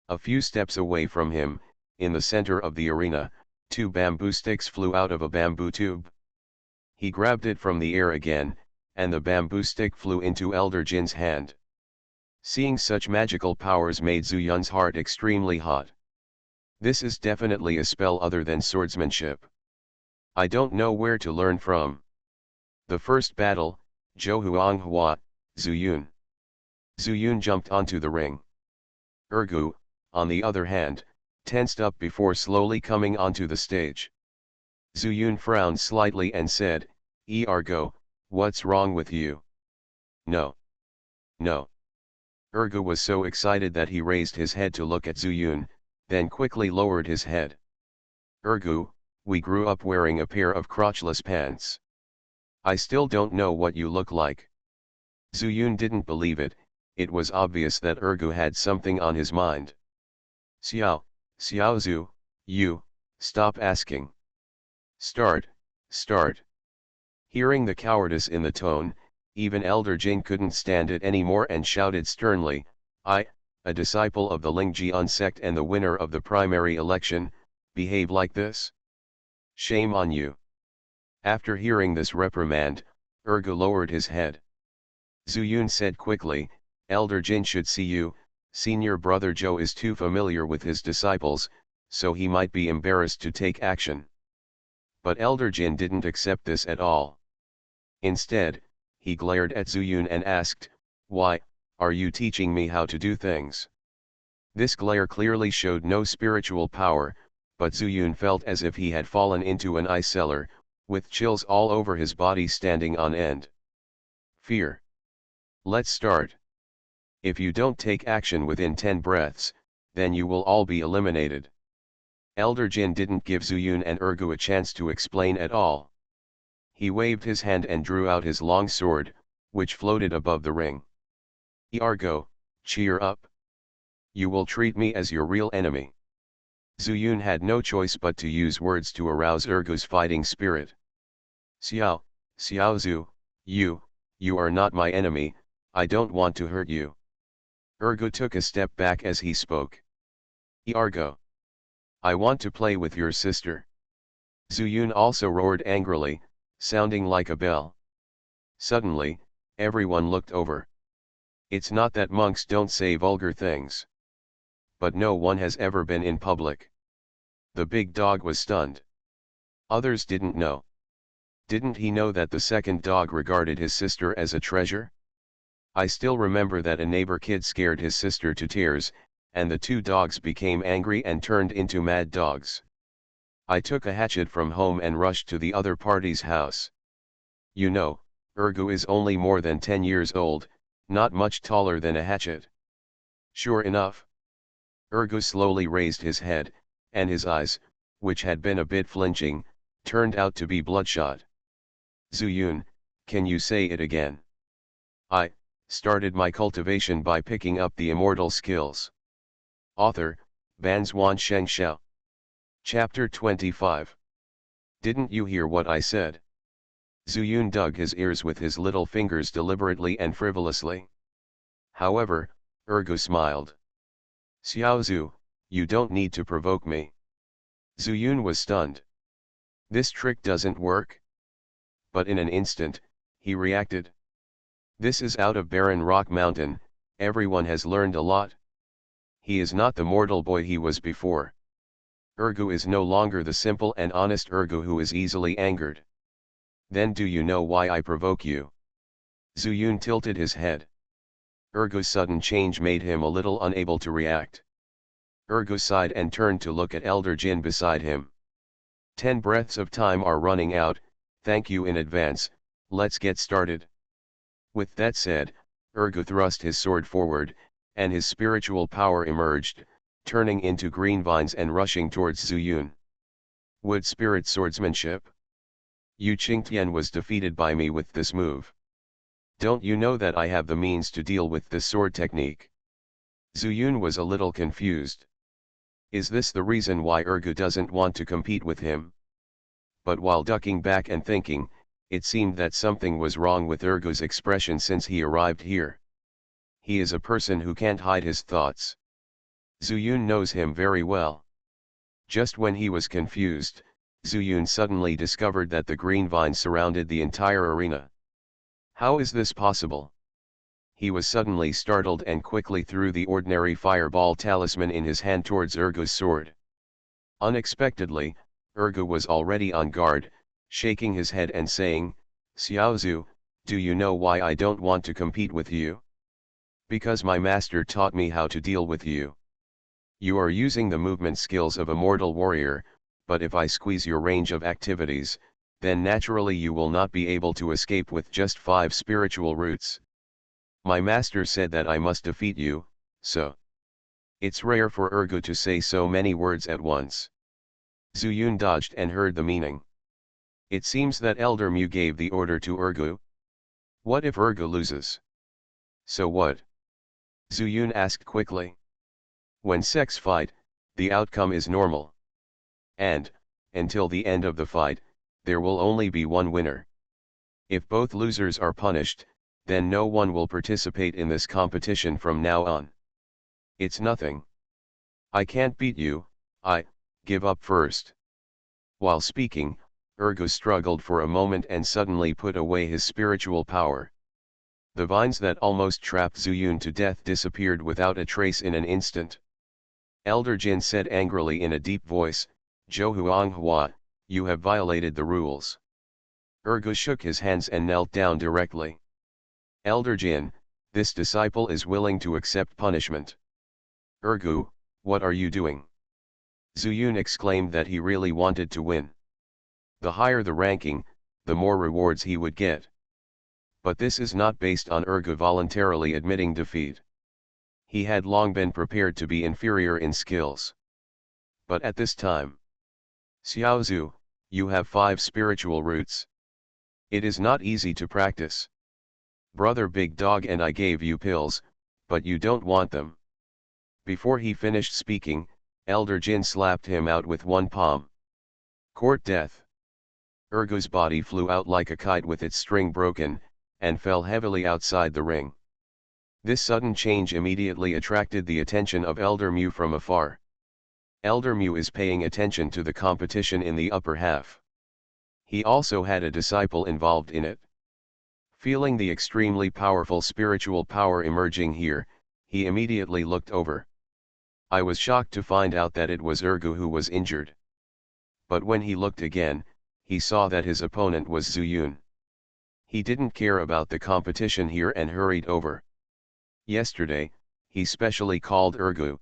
A few steps away from him, in the center of the arena, two bamboo sticks flew out of a bamboo tube. He grabbed it from the air again, and the bamboo stick flew into Elder Jin's hand. Seeing such magical powers made Zuyun's heart extremely hot. This is definitely a spell other than swordsmanship. I don't know where to learn from. The first battle, Zhou Huanghua, Zuyun. Zuyun jumped onto the ring. Ergu, on the other hand, tensed up before slowly coming onto the stage. Zuyun frowned slightly and said, Ergu, what's wrong with you? No. No. Ergu was so excited that he raised his head to look at Zuyun, then quickly lowered his head. Ergu, we grew up wearing a pair of crotchless pants. I still don't know what you look like. Zuyun didn't believe it, it was obvious that Ergu had something on his mind. Xiaozu, you, stop asking. Start. Hearing the cowardice in the tone, even Elder Jin couldn't stand it anymore and shouted sternly, I, a disciple of the Lingjian sect and the winner of the primary election, behave like this? Shame on you. After hearing this reprimand, Ergu lowered his head. Zuyun said quickly, Elder Jin should see you, senior brother Zhou is too familiar with his disciples, so he might be embarrassed to take action. But Elder Jin didn't accept this at all. Instead, he glared at Zuyun and asked, "Why, are you teaching me how to do things?" This glare clearly showed no spiritual power, but Zuyun felt as if he had fallen into an ice cellar, with chills all over his body standing on end. Fear. Let's start. If you don't take action within 10 breaths, then you will all be eliminated. Elder Jin didn't give Zuyun and Ergu a chance to explain at all. He waved his hand and drew out his long sword, which floated above the ring. Ergu, cheer up. You will treat me as your real enemy. Zuyun had no choice but to use words to arouse Ergu's fighting spirit. Xiaozu, you are not my enemy, I don't want to hurt you. Ergu took a step back as he spoke. Ergu. I want to play with your sister. Zuyun also roared angrily, sounding like a bell. Suddenly, everyone looked over. It's not that monks don't say vulgar things. But no one has ever been in public. The big dog was stunned. Others didn't know. Didn't he know that the second dog regarded his sister as a treasure? I still remember that a neighbor kid scared his sister to tears, and the two dogs became angry and turned into mad dogs. I took a hatchet from home and rushed to the other party's house. You know, Ergu is only more than 10 years old, not much taller than a hatchet. Sure enough. Ergu slowly raised his head, and his eyes, which had been a bit flinching, turned out to be bloodshot. Zuyun, can you say it again? I started my cultivation by picking up the immortal skills. Author, Banzuan Xianxia. Chapter 25. Didn't you hear what I said? Zuyun dug his ears with his little fingers deliberately and frivolously. However, Ergu smiled. Xiaozu, you don't need to provoke me. Zuyun was stunned. This trick doesn't work? But in an instant, he reacted. This is out of Barren Rock Mountain, everyone has learned a lot. He is not the mortal boy he was before. Ergu is no longer the simple and honest Ergu who is easily angered. Then do you know why I provoke you? Zuyun tilted his head. Ergu's sudden change made him a little unable to react. Ergu sighed and turned to look at Elder Jin beside him. 10 breaths of time are running out, thank you in advance, let's get started. With that said, Ergu thrust his sword forward, and his spiritual power emerged, turning into green vines and rushing towards Zuyun. Wood spirit swordsmanship? Yu Qingtian was defeated by me with this move. Don't you know that I have the means to deal with this sword technique? Zuyun was a little confused. Is this the reason why Ergu doesn't want to compete with him? But while ducking back and thinking, it seemed that something was wrong with Ergu's expression since he arrived here. He is a person who can't hide his thoughts. Zuyun knows him very well. Just when he was confused, Zuyun suddenly discovered that the green vines surrounded the entire arena. How is this possible? He was suddenly startled and quickly threw the ordinary fireball talisman in his hand towards Ergu's sword. Unexpectedly, Ergu was already on guard, shaking his head and saying, Xiaozu, do you know why I don't want to compete with you? Because my master taught me how to deal with you. You are using the movement skills of a mortal warrior, but if I squeeze your range of activities, then naturally you will not be able to escape with just 5 spiritual roots. My master said that I must defeat you, so. It's rare for Ergu to say so many words at once. Zuyun dodged and heard the meaning. It seems that Elder Mu gave the order to Ergu. What if Ergu loses? So what? Zuyun asked quickly. When sex fight, the outcome is normal. And, until the end of the fight, there will only be one winner. If both losers are punished, then no one will participate in this competition from now on. It's nothing. I can't beat you, give up first. While speaking, Ergu struggled for a moment and suddenly put away his spiritual power. The vines that almost trapped Zuyun to death disappeared without a trace in an instant. Elder Jin said angrily in a deep voice, Zhou Huanghua, you have violated the rules. Ergu shook his hands and knelt down directly. Elder Jin, this disciple is willing to accept punishment. Ergu, what are you doing? Zuyun exclaimed that he really wanted to win. The higher the ranking, the more rewards he would get. But this is not based on Ergu voluntarily admitting defeat. He had long been prepared to be inferior in skills. But at this time, Xiaozu, you have 5 spiritual roots. It is not easy to practice. Brother Big Dog and I gave you pills, but you don't want them. Before he finished speaking, Elder Jin slapped him out with one palm. Court death. Ergu's body flew out like a kite with its string broken, and fell heavily outside the ring. This sudden change immediately attracted the attention of Elder Mu from afar. Elder Mu is paying attention to the competition in the upper half. He also had a disciple involved in it. Feeling the extremely powerful spiritual power emerging here, he immediately looked over. I was shocked to find out that it was Ergu who was injured. But when he looked again, he saw that his opponent was Zuyun. He didn't care about the competition here and hurried over. Yesterday, he specially called Ergu.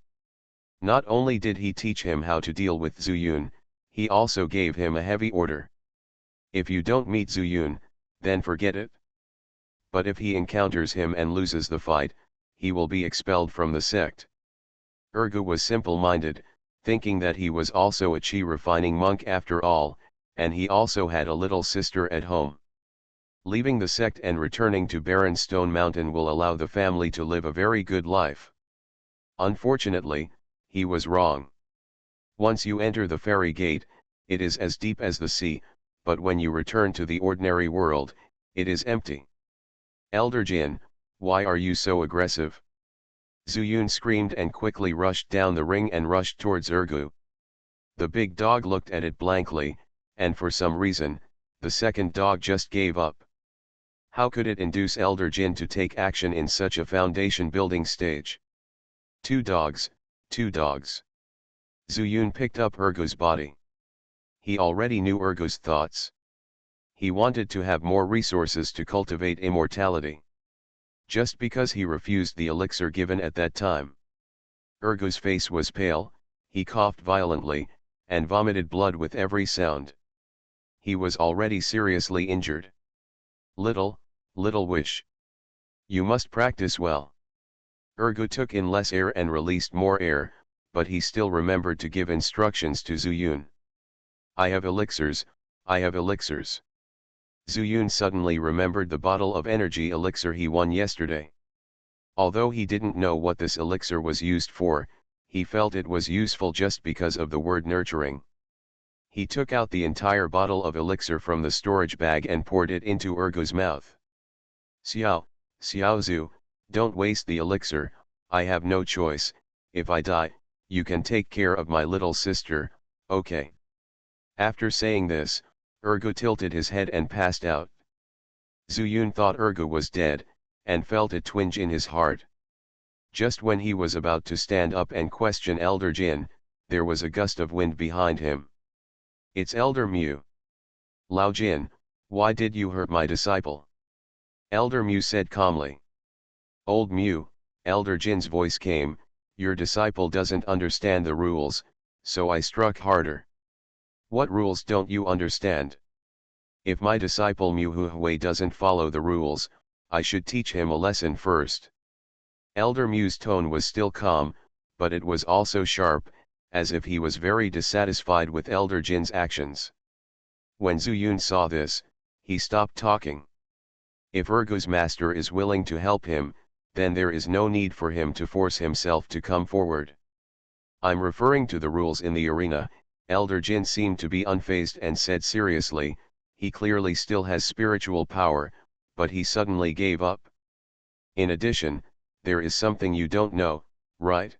Not only did he teach him how to deal with Zuyun, he also gave him a heavy order. If you don't meet Zuyun, then forget it. But if he encounters him and loses the fight, he will be expelled from the sect. Ergu was simple-minded, thinking that he was also a chi-refining monk after all, and he also had a little sister at home. Leaving the sect and returning to barren Stone Mountain will allow the family to live a very good life. Unfortunately, he was wrong. Once you enter the fairy gate, it is as deep as the sea, but when you return to the ordinary world, it is empty. Elder Jin, why are you so aggressive? Zuyun screamed and quickly rushed down the ring and rushed towards Ergu. The big dog looked at it blankly, and for some reason, the second dog just gave up. How could it induce Elder Jin to take action in such a foundation building stage? 2 dogs, 2 dogs. Zuyun picked up Ergu's body. He already knew Ergu's thoughts. He wanted to have more resources to cultivate immortality. Just because he refused the elixir given at that time. Ergu's face was pale, he coughed violently, and vomited blood with every sound. He was already seriously injured. Little wish. You must practice well. Ergu took in less air and released more air, but he still remembered to give instructions to Zuyun. I have elixirs, I have elixirs. Zuyun suddenly remembered the bottle of energy elixir he won yesterday. Although he didn't know what this elixir was used for, he felt it was useful just because of the word nurturing. He took out the entire bottle of elixir from the storage bag and poured it into Ergu's mouth. Xiaozu, don't waste the elixir, I have no choice, if I die, you can take care of my little sister, okay. After saying this, Ergu tilted his head and passed out. Zuyun thought Ergu was dead, and felt a twinge in his heart. Just when he was about to stand up and question Elder Jin, there was a gust of wind behind him. It's Elder Mu. Lao Jin, why did you hurt my disciple? Elder Mu said calmly. Old Mu, Elder Jin's voice came, your disciple doesn't understand the rules, so I struck harder. What rules don't you understand? If my disciple Mu Huhui doesn't follow the rules, I should teach him a lesson first. Elder Mu's tone was still calm, but it was also sharp, as if he was very dissatisfied with Elder Jin's actions. When Zuyun saw this, he stopped talking. If Ergu's master is willing to help him, then there is no need for him to force himself to come forward. I'm referring to the rules in the arena. Elder Jin seemed to be unfazed and said seriously, he clearly still has spiritual power, but he suddenly gave up. In addition, there is something you don't know, right?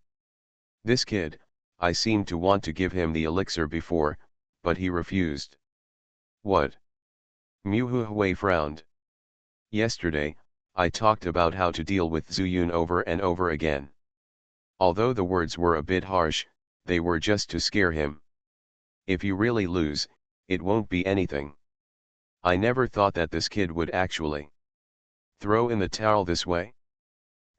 This kid, I seemed to want to give him the elixir before, but he refused. What? Mu Huhui frowned. Yesterday, I talked about how to deal with Zuyun over and over again. Although the words were a bit harsh, they were just to scare him. If you really lose, it won't be anything. I never thought that this kid would actually. Throw in the towel this way?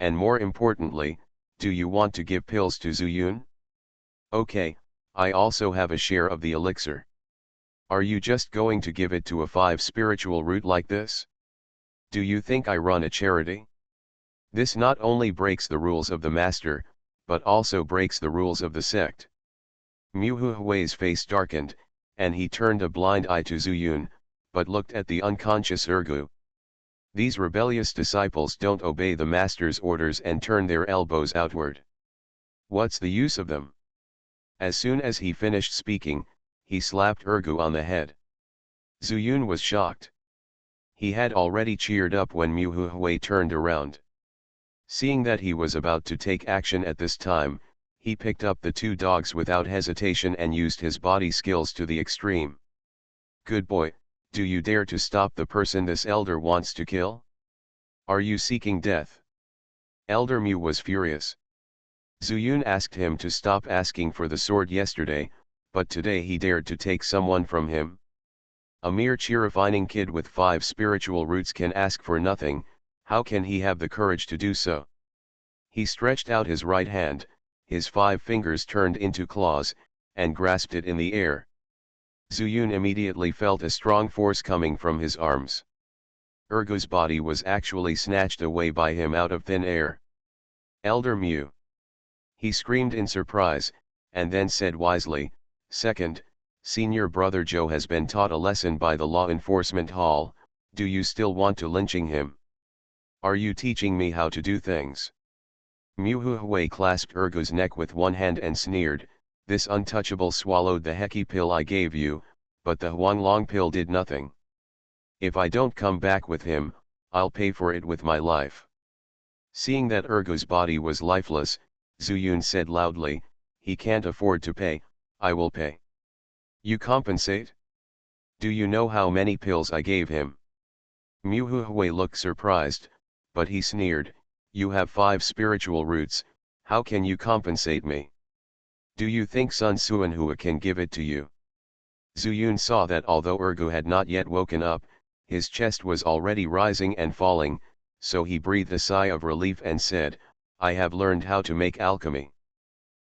And more importantly, do you want to give pills to Zuyun? Okay, I also have a share of the elixir. Are you just going to give it to a 5 spiritual root like this? Do you think I run a charity? This not only breaks the rules of the master, but also breaks the rules of the sect. Mu Hui's face darkened, and he turned a blind eye to Zuyun, but looked at the unconscious Ergu. These rebellious disciples don't obey the master's orders and turn their elbows outward. What's the use of them? As soon as he finished speaking, he slapped Ergu on the head. Zuyun was shocked. He had already cheered up when Mu Hui turned around. Seeing that he was about to take action at this time, he picked up the 2 dogs without hesitation and used his body skills to the extreme. Good boy, do you dare to stop the person this elder wants to kill? Are you seeking death? Elder Mu was furious. Zuyun asked him to stop asking for the sword yesterday, but today he dared to take someone from him. A mere cheerifying kid with 5 spiritual roots can ask for nothing. How can he have the courage to do so? He stretched out his right hand, his 5 fingers turned into claws, and grasped it in the air. Zuyun immediately felt a strong force coming from his arms. Ergu's body was actually snatched away by him out of thin air. Elder Mu! He screamed in surprise, and then said wisely, "Second, Senior Brother Joe has been taught a lesson by the law enforcement hall, do you still want to lynching him? Are you teaching me how to do things?" Mu Hui clasped Ergu's neck with one hand and sneered, "This untouchable swallowed the Heki pill I gave you, but the Huanglong pill did nothing. If I don't come back with him, I'll pay for it with my life." Seeing that Ergu's body was lifeless, Zuyun said loudly, "He can't afford to pay, I will pay." "You compensate? Do you know how many pills I gave him?" Mu Hui looked surprised, but he sneered, "You have 5 spiritual roots, how can you compensate me? Do you think Sun Suanhua can give it to you?" Zuyun saw that although Ergu had not yet woken up, his chest was already rising and falling, so he breathed a sigh of relief and said, "I have learned how to make alchemy.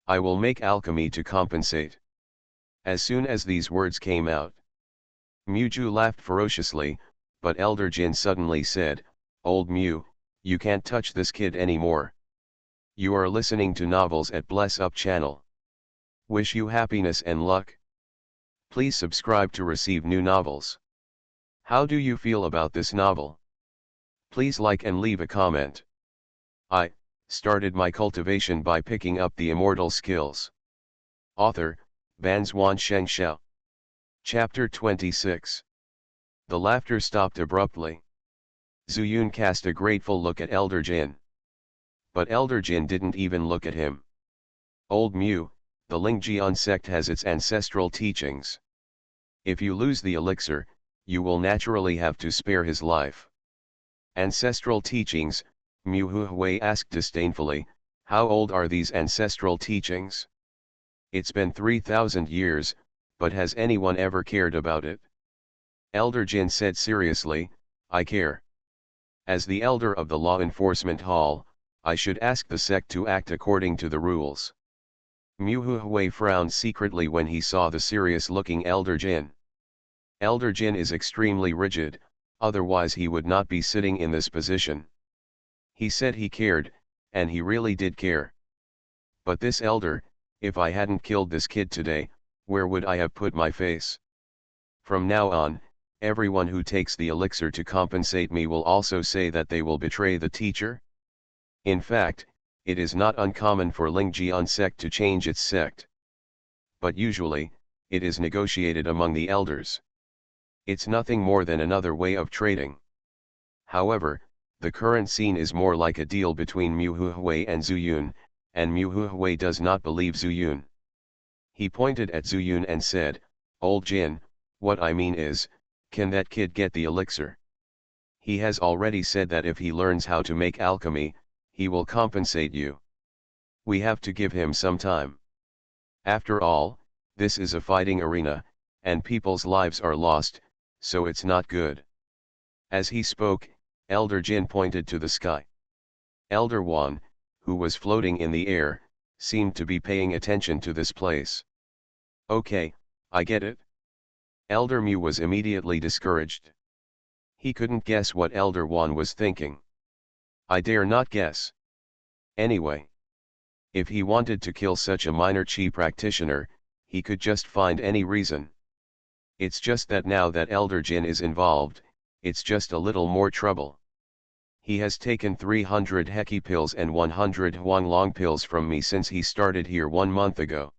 I will make alchemy to compensate." As soon as these words came out, Muju laughed ferociously, but Elder Jin suddenly said, "Old Mu, you can't touch this kid anymore. You are listening to novels at Bless Up channel. Wish you happiness and luck. Please subscribe to receive new novels. How do you feel about this novel? Please like and leave a comment. I started my cultivation by picking up the immortal skills. Author, Banzuan Xianxia. Chapter 26. The laughter stopped abruptly. Zuyun cast a grateful look at Elder Jin. But Elder Jin didn't even look at him. "Old Mu, the Lingjian sect has its ancestral teachings. If you lose the elixir, you will naturally have to spare his life." "Ancestral teachings?" Mu Hui asked disdainfully, "how old are these ancestral teachings? It's been 3,000 years, but has anyone ever cared about it?" Elder Jin said seriously, "I care. As the elder of the law enforcement hall, I should ask the sect to act according to the rules." Mu Hui frowned secretly when he saw the serious-looking Elder Jin. Elder Jin is extremely rigid, otherwise he would not be sitting in this position. He said he cared, and he really did care. But this elder, if I hadn't killed this kid today, where would I have put my face? From now on, everyone who takes the elixir to compensate me will also say that they will betray the teacher. In fact, it is not uncommon for Lingjian sect to change its sect. But usually, it is negotiated among the elders. It's nothing more than another way of trading. However, the current scene is more like a deal between Mu Hui and Zuyun, and Mu Hui does not believe Zuyun. He pointed at Zuyun and said, "Old Jin, what I mean is, can that kid get the elixir? He has already said that if he learns how to make alchemy, he will compensate you. We have to give him some time. After all, this is a fighting arena, and people's lives are lost, so it's not good." As he spoke, Elder Jin pointed to the sky. Elder Wan, who was floating in the air, seemed to be paying attention to this place. Okay, I get it. Elder Mu was immediately discouraged. He couldn't guess what Elder Wan was thinking. I dare not guess. Anyway, if he wanted to kill such a minor chi practitioner, he could just find any reason. It's just that now that Elder Jin is involved, it's just a little more trouble. He has taken 300 Heki pills and 100 Huanglong pills from me since he started here 1 month ago.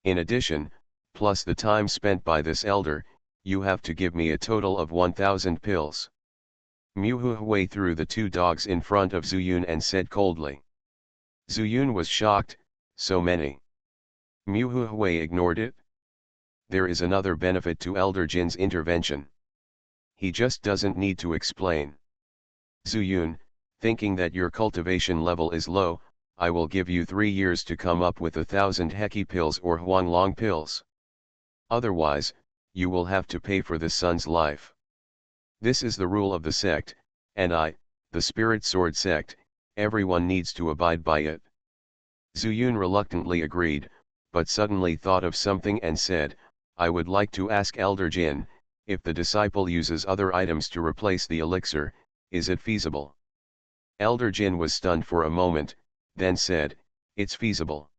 In addition, plus the time spent by this elder, you have to give me a total of 1,000 pills. Mu Hui threw the 2 dogs in front of Zuyun and said coldly. Zuyun was shocked, so many. Mu Hui ignored it. There is another benefit to Elder Jin's intervention. He just doesn't need to explain. Zuyun, thinking that your cultivation level is low, I will give you 3 years to come up with 1,000 Heki pills or Huanglong pills. Otherwise, you will have to pay for the son's life. This is the rule of the sect, and I, the Spirit Sword sect, everyone needs to abide by it. Zuyun reluctantly agreed, but suddenly thought of something and said, I would like to ask Elder Jin, if the disciple uses other items to replace the elixir, is it feasible? Elder Jin was stunned for a moment, then said, it's feasible.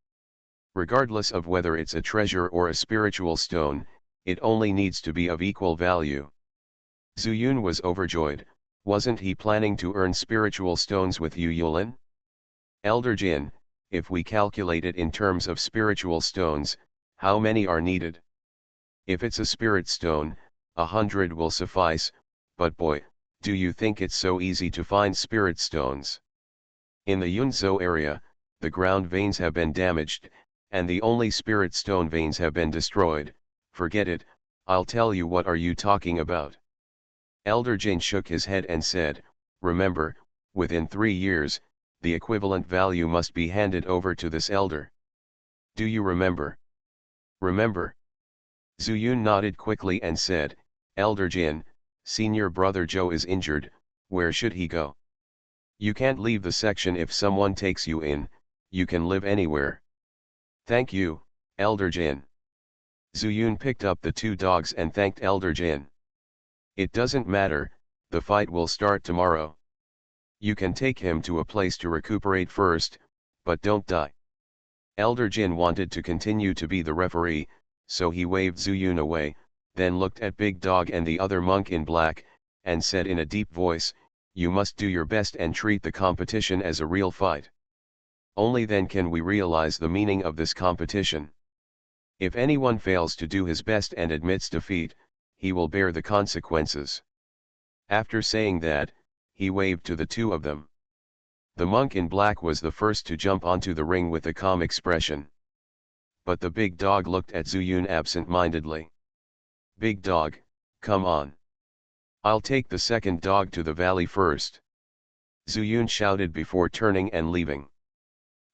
Regardless of whether it's a treasure or a spiritual stone, it only needs to be of equal value. Zuyun was overjoyed. Wasn't he planning to earn spiritual stones with Yu Yulin? Elder Jin, if we calculate it in terms of spiritual stones, how many are needed? If it's a spirit stone, 100 will suffice, but boy, do you think it's so easy to find spirit stones? In the Yunzhou area, the ground veins have been damaged, and the only spirit stone veins have been destroyed. Forget it, I'll tell you what are you talking about. Elder Jin shook his head and said, remember, within 3 years, the equivalent value must be handed over to this elder. Do you remember? Remember? Zuyun nodded quickly and said, Elder Jin, senior brother Zhou is injured, where should he go? You can't leave the section if someone takes you in, you can live anywhere. Thank you, Elder Jin. Zuyun picked up the 2 dogs and thanked Elder Jin. It doesn't matter, the fight will start tomorrow. You can take him to a place to recuperate first, but don't die. Elder Jin wanted to continue to be the referee, so he waved Zuyun away, then looked at Big Dog and the other monk in black, and said in a deep voice, you must do your best and treat the competition as a real fight. Only then can we realize the meaning of this competition. If anyone fails to do his best and admits defeat, he will bear the consequences. After saying that, he waved to the 2 of them. The monk in black was the first to jump onto the ring with a calm expression. But the Big Dog looked at Zuyun absent-mindedly. Big Dog, come on. I'll take the second dog to the valley first. Zuyun shouted before turning and leaving.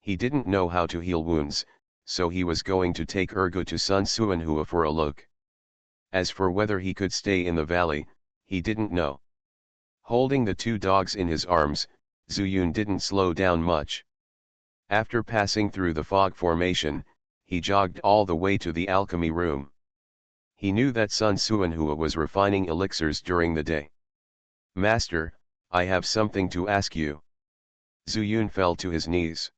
He didn't know how to heal wounds, so he was going to take Ergu to Sun Suanhua for a look. As for whether he could stay in the valley, he didn't know. Holding the 2 dogs in his arms, Zuyun didn't slow down much. After passing through the fog formation, he jogged all the way to the alchemy room. He knew that Sun Suanhua was refining elixirs during the day. Master, I have something to ask you. Zuyun fell to his knees.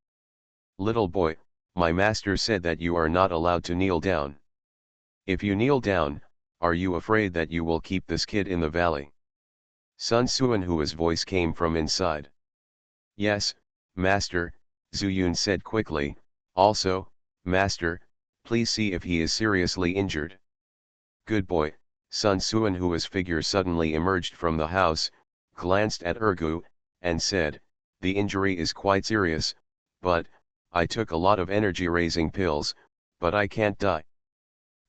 Little boy, my master said that you are not allowed to kneel down. If you kneel down, are you afraid that you will keep this kid in the valley? Sun Suanhua's voice came from inside. Yes, master, Zuyun said quickly. Also, master, please see if he is seriously injured. Good boy. Sun Suanhua's figure suddenly emerged from the house, glanced at Ergu, and said, the injury is quite serious, but, I took a lot of energy-raising pills, but I can't die.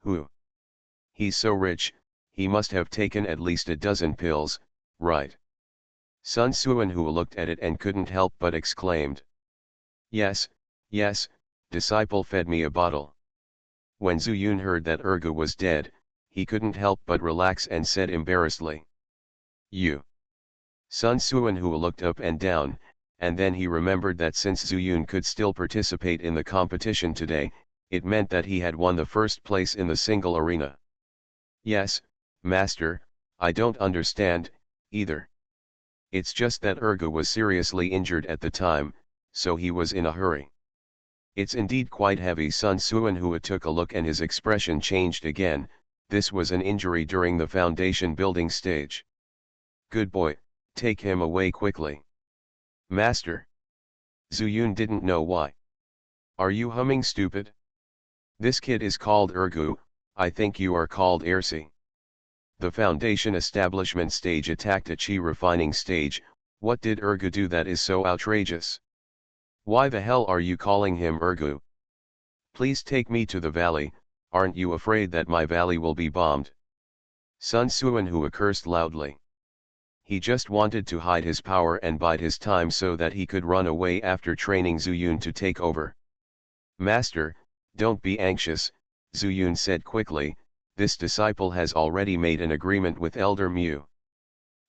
Who? He's so rich, he must have taken at least a dozen pills, right? Sun Suanhua looked at it and couldn't help but exclaimed. Yes, yes, disciple fed me a bottle. When Zuyun heard that Ergu was dead, he couldn't help but relax and said embarrassedly. You. Sun Suanhua looked up and down, and then he remembered that since Zuyun could still participate in the competition today, it meant that he had won the first place in the single arena. Yes, Master, I don't understand, either. It's just that Ergu was seriously injured at the time, so he was in a hurry. It's indeed quite heavy. Sun Suanhua took a look and his expression changed again. This was an injury during the foundation building stage. Good boy, take him away quickly. Master. Zuyun didn't know why. Are you humming, stupid? This kid is called Ergu, I think you are called Ersi. The foundation establishment stage attacked a chi refining stage. What did Ergu do that is so outrageous? Why the hell are you calling him Ergu? Please take me to the valley, aren't you afraid that my valley will be bombed? Sun Suanhua cursed loudly. He just wanted to hide his power and bide his time so that he could run away after training Zuyun to take over. Master, don't be anxious, Zuyun said quickly, this disciple has already made an agreement with Elder Mu.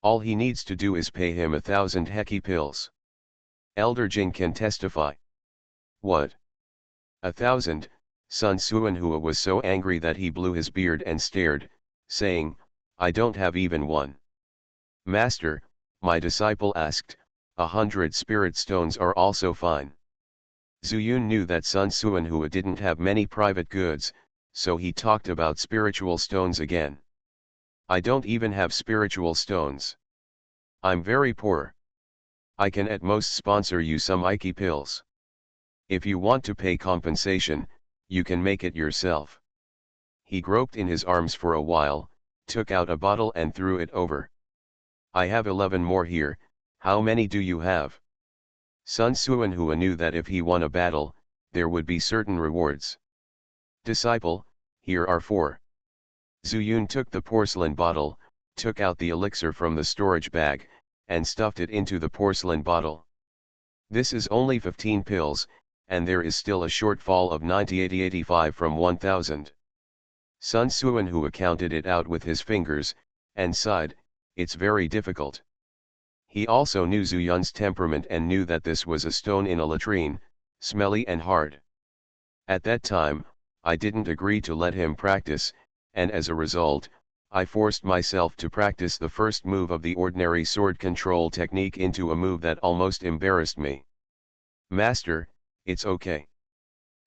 All he needs to do is pay him 1,000 Heki pills. Elder Jing can testify. What? 1,000? Sun Suanhua was so angry that he blew his beard and stared, saying, I don't have even one. Master, my disciple asked, 100 spirit stones are also fine. Zuyun knew that Sun Suanhua didn't have many private goods, so he talked about spiritual stones again. I don't even have spiritual stones. I'm very poor. I can at most sponsor you some Iki pills. If you want to pay compensation, you can make it yourself. He groped in his arms for a while, took out a bottle and threw it over. I have 11 more here, how many do you have? Sun Suanhua knew that if he won a battle, there would be certain rewards. Disciple, here are 4. Zuyun took the porcelain bottle, took out the elixir from the storage bag, and stuffed it into the porcelain bottle. This is only 15 pills, and there is still a shortfall of 90-85 from 1,000. Sun Suanhua counted it out with his fingers, and sighed, it's very difficult. He also knew Zuyun's temperament and knew that this was a stone in a latrine, smelly and hard. At that time, I didn't agree to let him practice, and as a result, I forced myself to practice the first move of the ordinary sword control technique into a move that almost embarrassed me. Master, it's okay.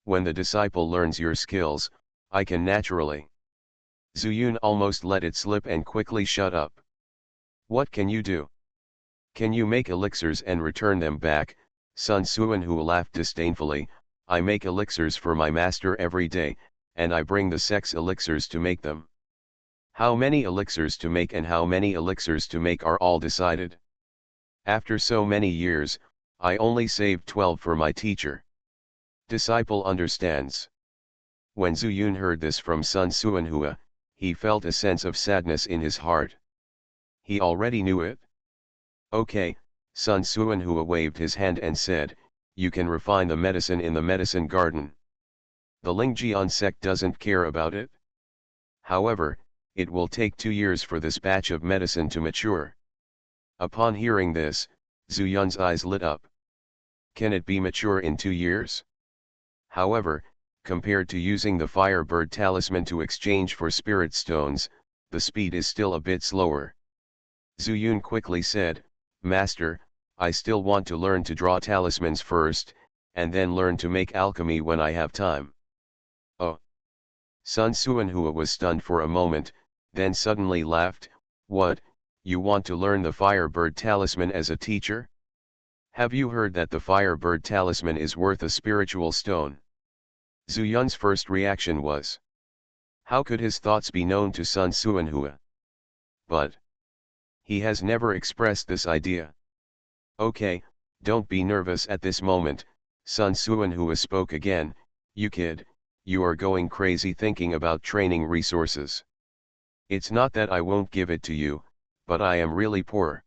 When the disciple learns your skills, I can naturally. Zuyun almost let it slip and quickly shut up. What can you do? Can you make elixirs and return them back? Sun Suanhua laughed disdainfully, I make elixirs for my master every day, and I bring the sex elixirs to make them. How many elixirs to make and how many elixirs to make are all decided. After so many years, I only saved 12 for my teacher. Disciple understands. When Zuyun heard this from Sun Suanhua, he felt a sense of sadness in his heart. He already knew it. Okay, Sun Suanhua waved his hand and said, you can refine the medicine in the medicine garden. The Lingjian sect doesn't care about it. However, it will take 2 years for this batch of medicine to mature. Upon hearing this, Zuyun's eyes lit up. Can it be mature in 2 years? However, compared to using the Firebird talisman to exchange for spirit stones, the speed is still a bit slower. Zuyun quickly said, Master, I still want to learn to draw talismans first, and then learn to make alchemy when I have time. Oh! Sun Suanhua was stunned for a moment, then suddenly laughed, what, you want to learn the Firebird talisman as a teacher? Have you heard that the Firebird talisman is worth a spiritual stone? Zuyun's first reaction was, how could his thoughts be known to Sun Suanhua? But he has never expressed this idea. Okay, don't be nervous at this moment, Sun Suanhua spoke again, you kid, you are going crazy thinking about training resources. It's not that I won't give it to you, but I am really poor.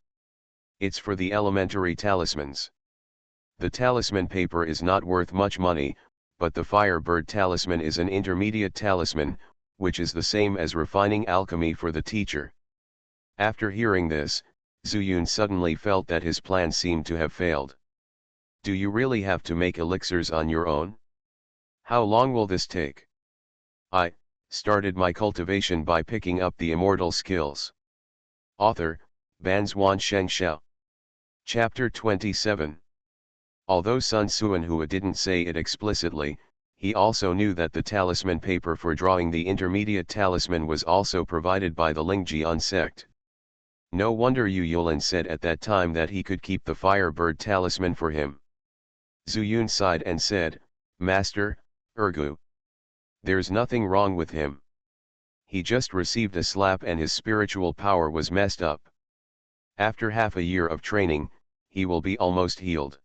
It's for the elementary talismans. The talisman paper is not worth much money, but the Firebird talisman is an intermediate talisman, which is the same as refining alchemy for the teacher. After hearing this, Zuyun suddenly felt that his plan seemed to have failed. Do you really have to make elixirs on your own? How long will this take? I started my cultivation by picking up the immortal skills. Author, Banzuan Xianxia. Chapter 27. Although Sun Suanhua didn't say it explicitly, he also knew that the talisman paper for drawing the intermediate talisman was also provided by the Lingjian sect. No wonder Yu Yulin said at that time that he could keep the Firebird talisman for him. Zuyun sighed and said, Master, Ergu. There's nothing wrong with him. He just received a slap and his spiritual power was messed up. After half a year of training, he will be almost healed.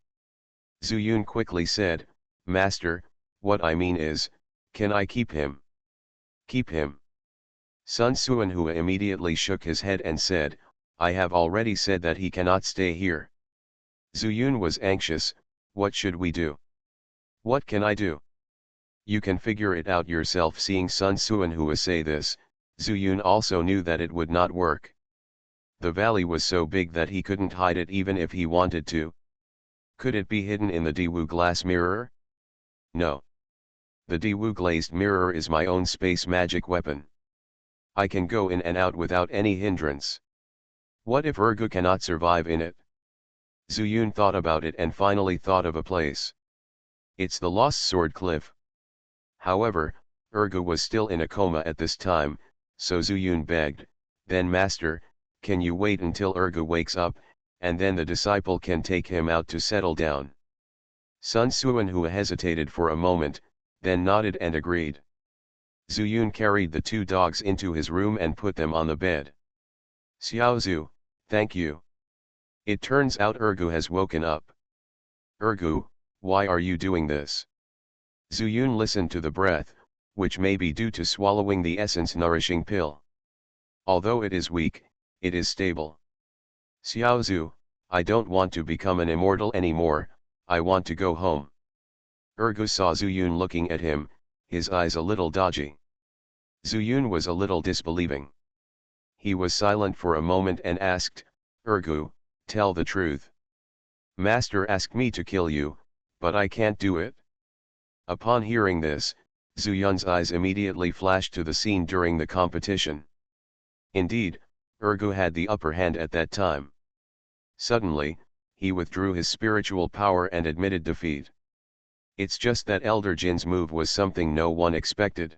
Zuyun quickly said, Master, what I mean is, can I keep him? Keep him. Sun Suanhua immediately shook his head and said, I have already said that he cannot stay here. Zuyun was anxious, what should we do? What can I do? You can figure it out yourself. Seeing Sun Suanhua say this, Zuyun also knew that it would not work. The valley was so big that he couldn't hide it even if he wanted to. Could it be hidden in the Diwu glass mirror? No. The Diwu glazed mirror is my own space magic weapon. I can go in and out without any hindrance. What if Ergu cannot survive in it? Zuyun thought about it and finally thought of a place. It's the Lost Sword Cliff. However, Ergu was still in a coma at this time, so Zuyun begged, then Master, can you wait until Ergu wakes up, and then the disciple can take him out to settle down. Sun Suanhua hesitated for a moment, then nodded and agreed. Zuyun carried the two dogs into his room and put them on the bed. Xiaozu, thank you. It turns out Ergu has woken up. Ergu, why are you doing this? Zuyun listened to the breath, which may be due to swallowing the essence nourishing pill. Although it is weak, it is stable. Xiaozu, I don't want to become an immortal anymore, I want to go home. Ergu saw Zuyun looking at him, his eyes a little dodgy. Zuyun was a little disbelieving. He was silent for a moment and asked, Ergu, tell the truth. Master asked me to kill you, but I can't do it. Upon hearing this, Zuyun's eyes immediately flashed to the scene during the competition. Indeed, Ergu had the upper hand at that time. Suddenly, he withdrew his spiritual power and admitted defeat. It's just that Elder Jin's move was something no one expected.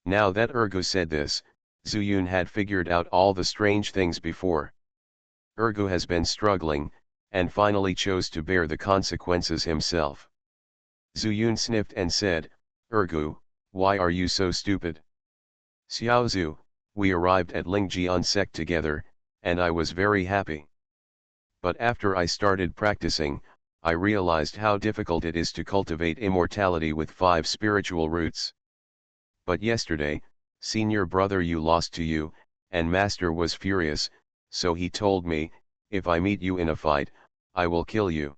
Now that Ergu said this, Zuyun had figured out all the strange things before. Ergu has been struggling, and finally chose to bear the consequences himself. Zuyun sniffed and said, Ergu, why are you so stupid? Xiaozu, we arrived at Lingjian sect together, and I was very happy. But after I started practicing, I realized how difficult it is to cultivate immortality with 5 spiritual roots. But yesterday, senior brother you lost to you, and master was furious, so he told me, if I meet you in a fight, I will kill you.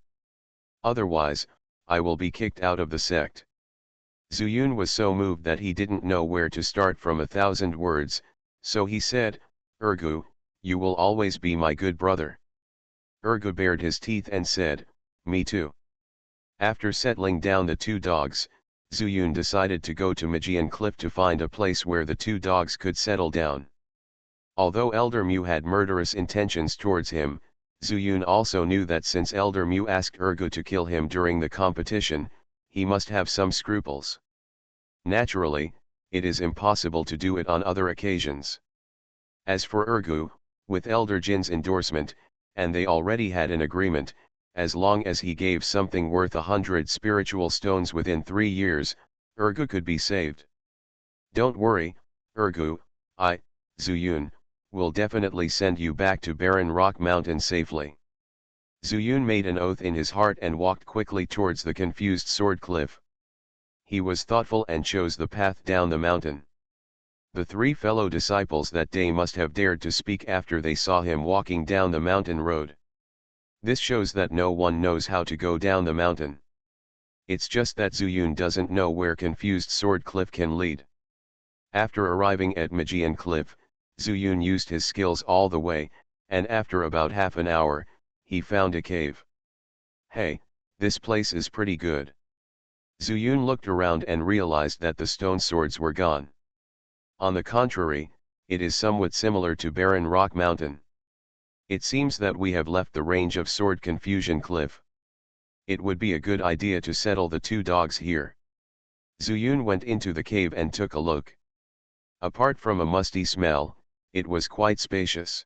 Otherwise, I will be kicked out of the sect. Zuyun was so moved that he didn't know where to start from 1,000 words, so he said, Ergu, you will always be my good brother. Ergu bared his teeth and said, me too. After settling down the two dogs, Zuyun decided to go to Magian Cliff to find a place where the two dogs could settle down. Although Elder Mu had murderous intentions towards him, Zuyun also knew that since Elder Mu asked Ergu to kill him during the competition, he must have some scruples. Naturally, it is impossible to do it on other occasions. As for Ergu, with Elder Jin's endorsement, and they already had an agreement, as long as he gave something worth 100 spiritual stones within 3 years, Ergu could be saved. Don't worry, Ergu, Zuyun, will definitely send you back to Barren Rock Mountain safely. Zuyun made an oath in his heart and walked quickly towards the confused sword cliff. He was thoughtful and chose the path down the mountain. The 3 fellow disciples that day must have dared to speak after they saw him walking down the mountain road. This shows that no one knows how to go down the mountain. It's just that Zuyun doesn't know where confused sword cliff can lead. After arriving at Magian Cliff, Zuyun used his skills all the way, and after about half an hour, he found a cave. Hey, this place is pretty good. Zuyun looked around and realized that the stone swords were gone. On the contrary, it is somewhat similar to Barren Rock Mountain. It seems that we have left the range of Sword Confusion Cliff. It would be a good idea to settle the two dogs here. Zuyun went into the cave and took a look. Apart from a musty smell, it was quite spacious.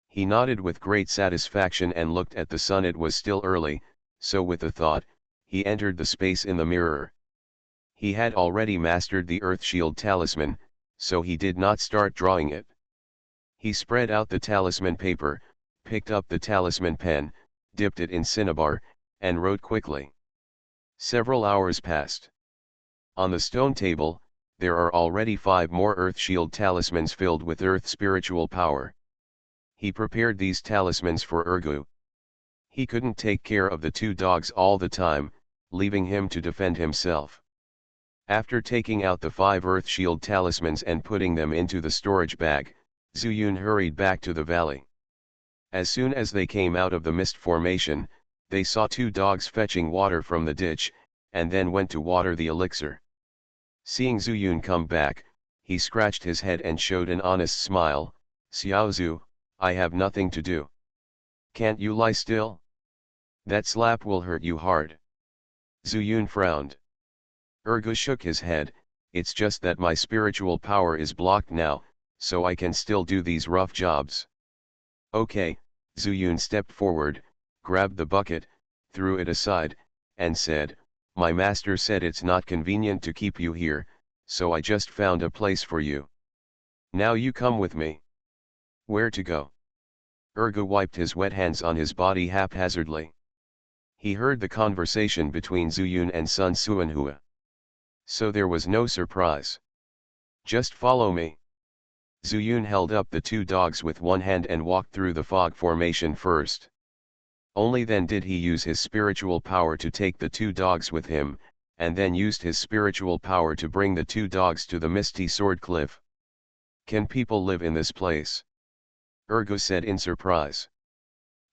He nodded with great satisfaction and looked at the sun. It was still early, so with a thought, he entered the space in the mirror. He had already mastered the Earth Shield talisman, so he did not start drawing it. He spread out the talisman paper, picked up the talisman pen, dipped it in cinnabar, and wrote quickly. Several hours passed. On the stone table, there are already 5 more Earth Shield talismans filled with Earth spiritual power. He prepared these talismans for Ergu. He couldn't take care of the two dogs all the time, leaving him to defend himself. After taking out the 5 Earth Shield talismans and putting them into the storage bag, Zuyun hurried back to the valley. As soon as they came out of the mist formation, they saw 2 dogs fetching water from the ditch, and then went to water the elixir. Seeing Zuyun come back, he scratched his head and showed an honest smile. "Xiaozu, I have nothing to do. Can't you lie still? That slap will hurt you hard." Zuyun frowned. Ergu shook his head. "It's just that my spiritual power is blocked now, so I can still do these rough jobs." "Okay." Zuyun stepped forward, grabbed the bucket, threw it aside, and said, "My master said it's not convenient to keep you here, so I just found a place for you. Now you come with me." "Where to go?" Ergu wiped his wet hands on his body haphazardly. He heard the conversation between Zuyun and Sun Suanhua. So there was no surprise. "Just follow me." Zuyun held up the 2 dogs with one hand and walked through the fog formation first. Only then did he use his spiritual power to take the 2 dogs with him, and then used his spiritual power to bring the 2 dogs to the misty sword cliff. "Can people live in this place?" Ergu said in surprise.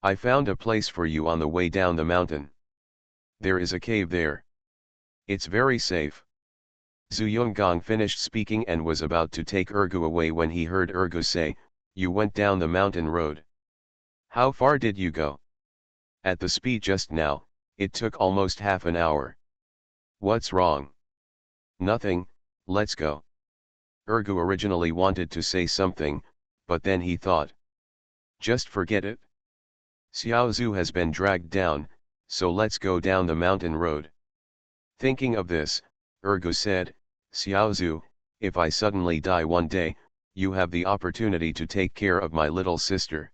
"I found a place for you on the way down the mountain. There is a cave there. It's very safe." Zuyungang finished speaking and was about to take Ergu away when he heard Ergu say, "You went down the mountain road. How far did you go?" "At the speed just now, it took almost half an hour." "What's wrong?" "Nothing, let's go." Ergu originally wanted to say something, but then he thought, "Just forget it. Xiaozu has been dragged down, so let's go down the mountain road." Thinking of this, Ergu said, "Xiaozu, if I suddenly die one day, you have the opportunity to take care of my little sister."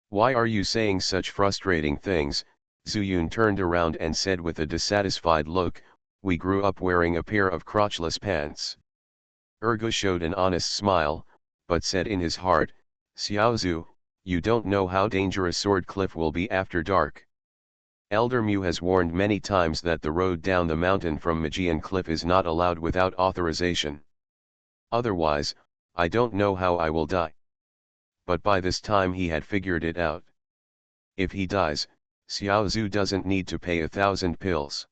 "Why are you saying such frustrating things?" Zuyun turned around and said with a dissatisfied look, "We grew up wearing a pair of crotchless pants." Ergu showed an honest smile, but said in his heart, "Xiaozu, you don't know how dangerous Sword Cliff will be after dark. Elder Mu has warned many times that the road down the mountain from Magian Cliff is not allowed without authorization. Otherwise, I don't know how I will die." But by this time he had figured it out. If he dies, Xiaozu doesn't need to pay 1,000 pills.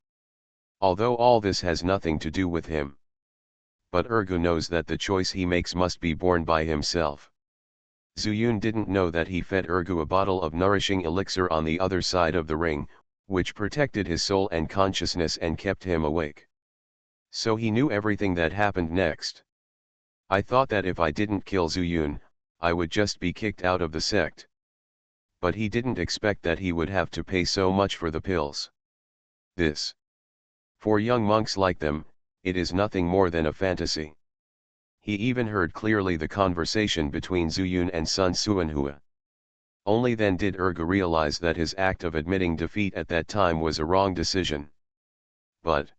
Although all this has nothing to do with him. But Ergu knows that the choice he makes must be borne by himself. Zuyun didn't know that he fed Ergu a bottle of nourishing elixir on the other side of the ring, which protected his soul and consciousness and kept him awake. So he knew everything that happened next. "I thought that if I didn't kill Zuyun, I would just be kicked out of the sect." But he didn't expect that he would have to pay so much for the pills. This. For young monks like them, it is nothing more than a fantasy. He even heard clearly the conversation between Zuyun and Sun Suanhua. Only then did Ergu realize that his act of admitting defeat at that time was a wrong decision. But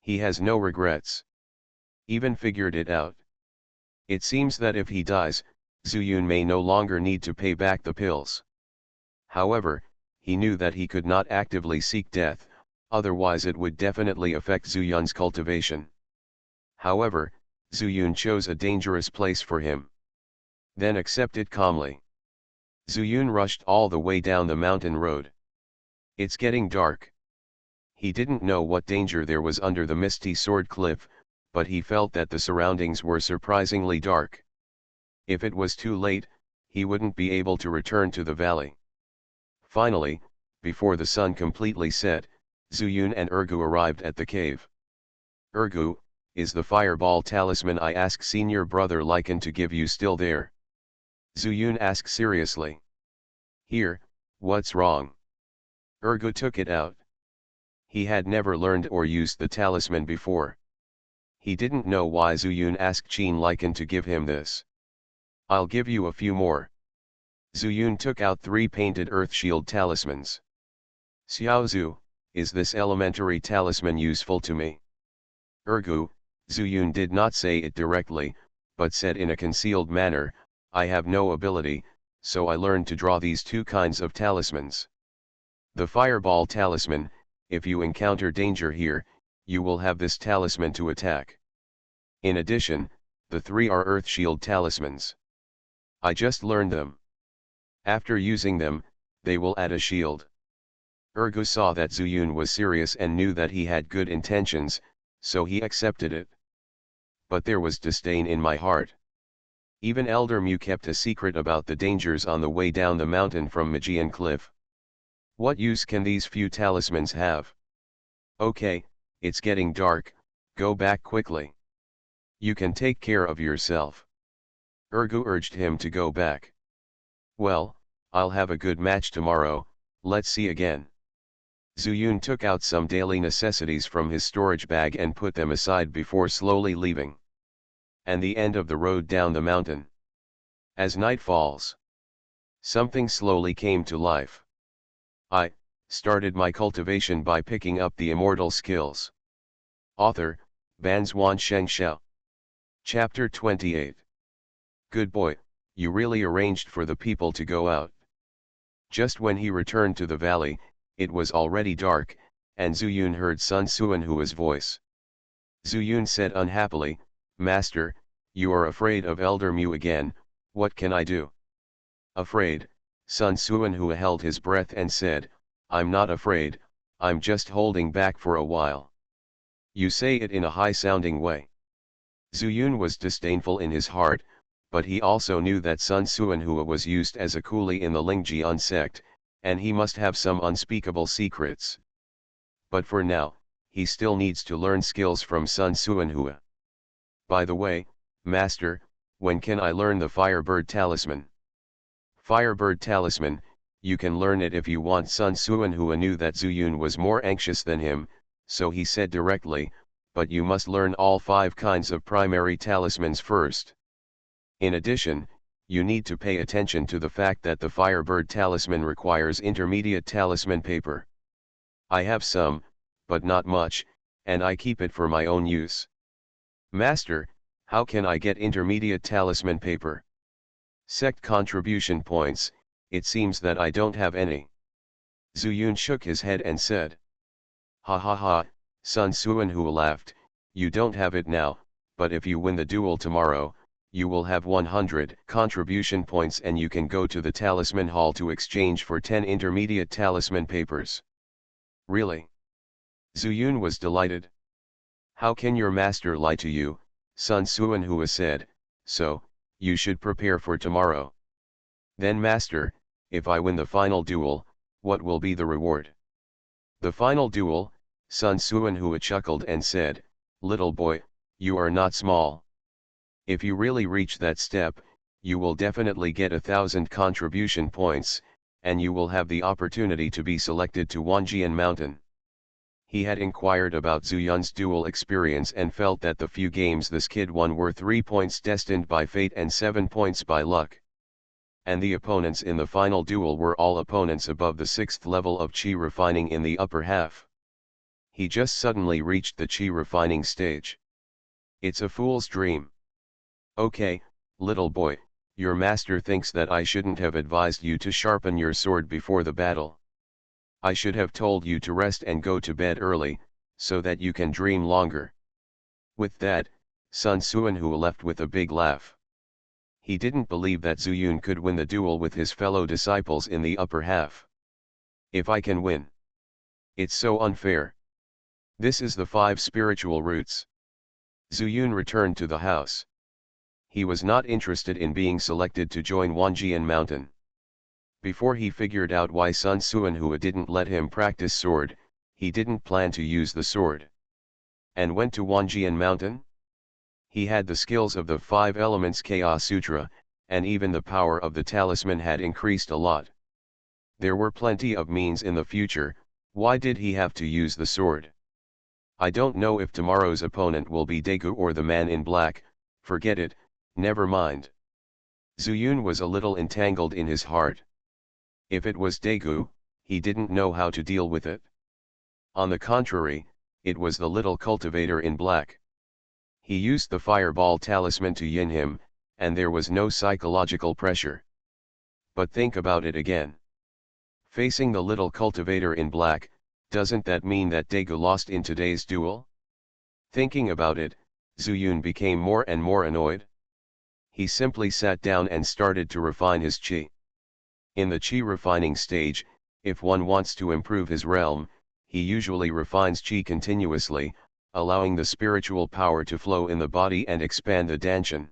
he has no regrets. Even figured it out. It seems that if he dies, Zuyun may no longer need to pay back the pills. However, he knew that he could not actively seek death, otherwise it would definitely affect Zuyun's cultivation. However, Zuyun chose a dangerous place for him. Then accept it calmly. Zuyun rushed all the way down the mountain road. It's getting dark. He didn't know what danger there was under the misty sword cliff, but he felt that the surroundings were surprisingly dark. If it was too late, he wouldn't be able to return to the valley. Finally, before the sun completely set, Zuyun and Ergu arrived at the cave. Ergu, is the fireball talisman I asked senior brother Lycan to give you still there? Zuyun asked seriously. Here, what's wrong? Ergu took it out. He had never learned or used the talisman before. He didn't know why Zuyun asked Qin Lycan to give him this. I'll give you a few more. Zuyun took out 3 painted earth shield talismans. Xiaozu, is this elementary talisman useful to me? Ergu, Zuyun did not say it directly, but said in a concealed manner, I have no ability, so I learned to draw these 2 kinds of talismans. The fireball talisman, if you encounter danger here, you will have this talisman to attack. In addition, the 3 are earth shield talismans. I just learned them. After using them, they will add a shield. Ergu saw that Zuyun was serious and knew that he had good intentions, so he accepted it. But there was disdain in my heart. Even Elder Mu kept a secret about the dangers on the way down the mountain from Magian Cliff. What use can these few talismans have? Okay, it's getting dark, go back quickly. You can take care of yourself. Ergu urged him to go back. Well, I'll have a good match tomorrow, let's see again. Zuyun took out some daily necessities from his storage bag and put them aside before slowly leaving. And the end of the road down the mountain. As night falls, something slowly came to life. I started my cultivation by picking up the immortal skills. Author, Banzuan Xianxia. Chapter 28. Good boy, you really arranged for the people to go out. Just when he returned to the valley, it was already dark, and Zuyun heard Sun Suanhua's voice. Zuyun said unhappily, Master, you are afraid of Elder Mu again, what can I do? Afraid, Sun Suanhua held his breath and said, I'm not afraid, I'm just holding back for a while. You say it in a high-sounding way. Zuyun was disdainful in his heart, but he also knew that Sun Suanhua was used as a coolie in the Lingjian sect, and he must have some unspeakable secrets. But for now, he still needs to learn skills from Sun Suanhua. By the way, Master, when can I learn the Firebird Talisman? Firebird Talisman, you can learn it if you want. Sun Suanhua knew that Zuyun was more anxious than him, so he said directly, but you must learn all 5 kinds of primary talismans first. In addition, you need to pay attention to the fact that the Firebird Talisman requires intermediate talisman paper. I have some, but not much, and I keep it for my own use. Master, how can I get intermediate talisman paper? Sect contribution points, it seems that I don't have any. Zuyun shook his head and said. Ha ha ha, Sun Suanhua laughed, you don't have it now, but if you win the duel tomorrow, you will have 100 contribution points and you can go to the talisman hall to exchange for 10 intermediate talisman papers. Really? Zuyun was delighted. How can your master lie to you? Sun Suanhua said, so, you should prepare for tomorrow. Then master, if I win the final duel, what will be the reward? The final duel, Sun Suanhua chuckled and said, little boy, you are not small. If you really reach that step, you will definitely get 1,000 contribution points, and you will have the opportunity to be selected to Wanjian Mountain. He had inquired about Zuyun's duel experience and felt that the few games this kid won were 3 points destined by fate and 7 points by luck. And the opponents in the final duel were all opponents above the 6th level of Qi refining in the upper half. He just suddenly reached the Qi refining stage. It's a fool's dream. Okay, little boy, your master thinks that I shouldn't have advised you to sharpen your sword before the battle. I should have told you to rest and go to bed early, so that you can dream longer. With that, Sun Suanhua left with a big laugh. He didn't believe that Zuyun could win the duel with his fellow disciples in the upper half. If I can win. It's so unfair. This is the 5 spiritual roots. Zuyun returned to the house. He was not interested in being selected to join Wanjian Mountain. Before he figured out why Sun Suanhua didn't let him practice sword, he didn't plan to use the sword. And went to Wanjian Mountain? He had the skills of the 5 elements Chaos Sutra, and even the power of the talisman had increased a lot. There were plenty of means in the future. Why did he have to use the sword? I don't know if tomorrow's opponent will be Daegu or the man in black. Forget it, never mind. Zuyun was a little entangled in his heart. If it was Daegu, he didn't know how to deal with it. On the contrary, it was the little cultivator in black. He used the fireball talisman to yin him, and there was no psychological pressure. But think about it again. Facing the little cultivator in black, doesn't that mean that Daegu lost in today's duel? Thinking about it, Zuyun became more and more annoyed. He simply sat down and started to refine his qi. In the qi refining stage, if one wants to improve his realm, he usually refines qi continuously, allowing the spiritual power to flow in the body and expand the danshan.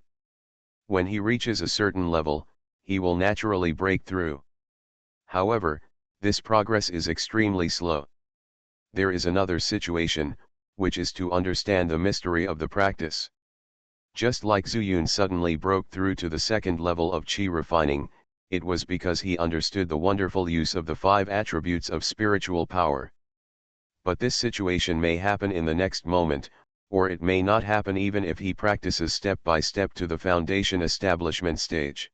When he reaches a certain level, he will naturally break through. However, this progress is extremely slow. There is another situation, which is to understand the mystery of the practice. Just like Zuyun suddenly broke through to the second level of qi refining, it was because he understood the wonderful use of the 5 attributes of spiritual power. But this situation may happen in the next moment, or it may not happen even if he practices step by step to the foundation establishment stage.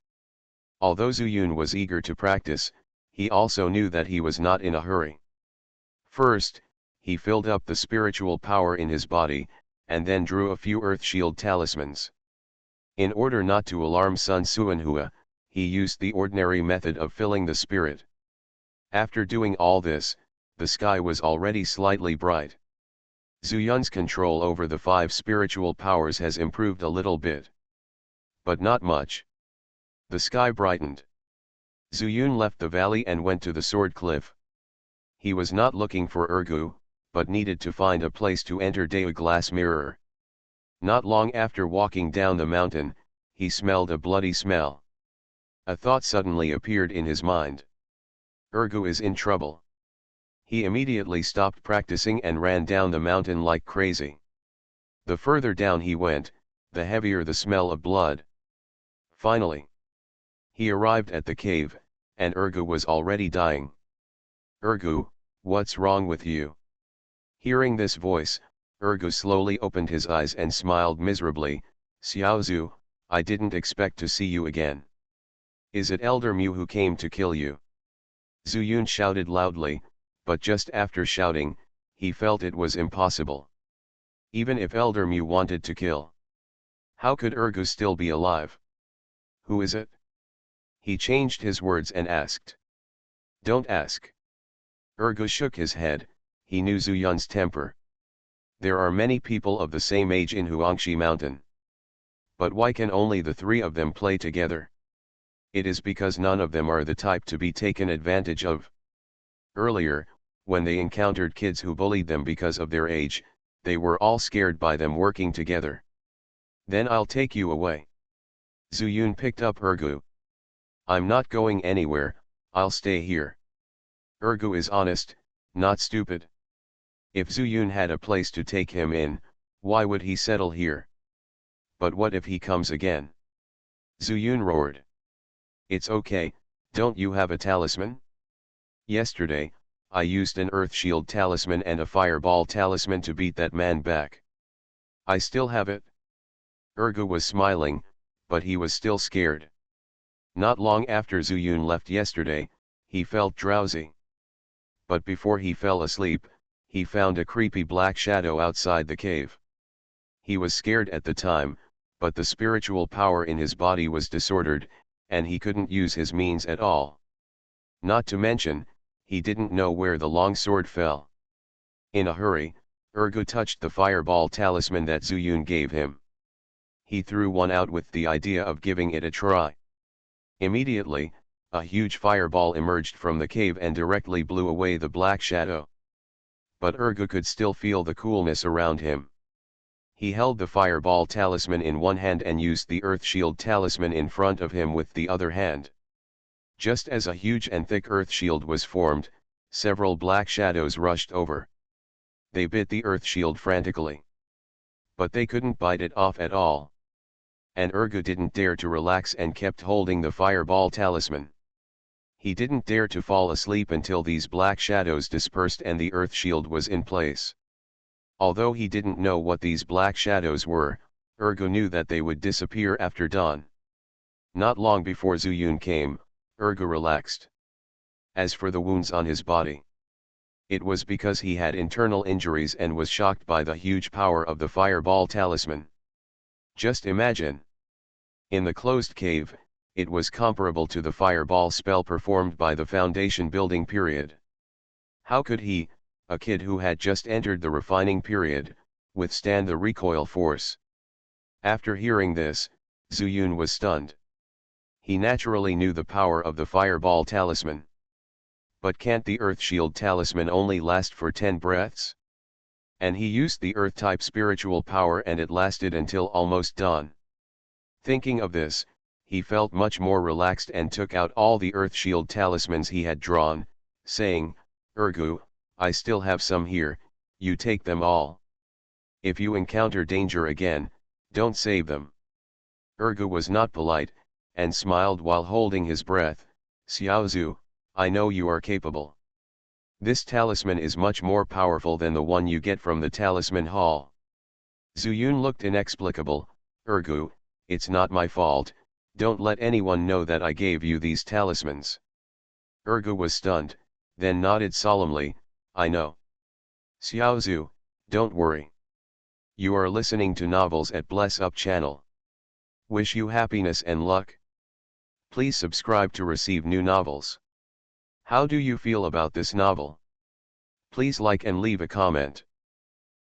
Although Zuyun was eager to practice, he also knew that he was not in a hurry. First, he filled up the spiritual power in his body, and then drew a few earth shield talismans. In order not to alarm Sun Suanhua, he used the ordinary method of filling the spirit. After doing all this, the sky was already slightly bright. Zuyun's control over the 5 spiritual powers has improved a little bit. But not much. The sky brightened. Zuyun left the valley and went to the sword cliff. He was not looking for Ergu, but needed to find a place to enter Daegu Glass Mirror. Not long after walking down the mountain, he smelled a bloody smell. A thought suddenly appeared in his mind. Ergu is in trouble. He immediately stopped practicing and ran down the mountain like crazy. The further down he went, the heavier the smell of blood. Finally, he arrived at the cave, and Ergu was already dying. Ergu, what's wrong with you? Hearing this voice, Ergu slowly opened his eyes and smiled miserably. Xiaozu, I didn't expect to see you again. Is it Elder Mu who came to kill you? Zuyun shouted loudly, but just after shouting, he felt it was impossible. Even if Elder Mu wanted to kill, how could Ergu still be alive? Who is it? He changed his words and asked. Don't ask. Ergu shook his head. He knew Zuyun's temper. There are many people of the same age in Huangshi Mountain. But why can only the 3 of them play together? It is because none of them are the type to be taken advantage of. Earlier, when they encountered kids who bullied them because of their age, they were all scared by them working together. Then I'll take you away. Zuyun picked up Ergu. I'm not going anywhere, I'll stay here. Ergu is honest, not stupid. If Zuyun had a place to take him in, why would he settle here? But what if he comes again? Zuyun roared. It's okay, don't you have a talisman? Yesterday, I used an earth shield talisman and a fireball talisman to beat that man back. I still have it. Ergu was smiling, but he was still scared. Not long after Zuyun left yesterday, he felt drowsy. But before he fell asleep, he found a creepy black shadow outside the cave. He was scared at the time, but the spiritual power in his body was disordered, and he couldn't use his means at all. Not to mention, he didn't know where the long sword fell. In a hurry, Ergu touched the fireball talisman that Zuyun gave him. he threw one out with the idea of giving it a try. Immediately, a huge fireball emerged from the cave and directly blew away the black shadow. But Urgu could still feel the coolness around him. He held the fireball talisman in one hand and used the earth shield talisman in front of him with the other hand. Just as a huge and thick earth shield was formed, several black shadows rushed over. They bit the earth shield frantically. But they couldn't bite it off at all. And Urgu didn't dare to relax and kept holding the fireball talisman. He didn't dare to fall asleep until these black shadows dispersed and the earth shield was in place. Although he didn't know what these black shadows were, Urgu knew that they would disappear after dawn. Not long before Zuyun came, Urgu relaxed. As for the wounds on his body, it was because he had internal injuries and was shocked by the huge power of the fireball talisman. Just imagine. In the closed cave, it was comparable to the fireball spell performed by the Foundation building period. How could he, a kid who had just entered the refining period, withstand the recoil force? After hearing this, Zuyun was stunned. He naturally knew the power of the fireball talisman. But can't the earth shield talisman only last for 10 breaths? And he used the earth-type spiritual power and it lasted until almost dawn. Thinking of this, he felt much more relaxed and took out all the earth shield talismans he had drawn, saying, "Urgu, I still have some here, you take them all. If you encounter danger again, don't save them." Urgu was not polite, and smiled while holding his breath. "Xiaozu, I know you are capable. This talisman is much more powerful than the one you get from the talisman hall." Zuyun looked inexplicable. "Urgu, it's not my fault, don't let anyone know that I gave you these talismans." Urgu was stunned, then nodded solemnly, "I know. Xiaozu, don't worry. You are listening to novels at Bless Up channel. Wish you happiness and luck. Please subscribe to receive new novels. How do you feel about this novel? Please like and leave a comment.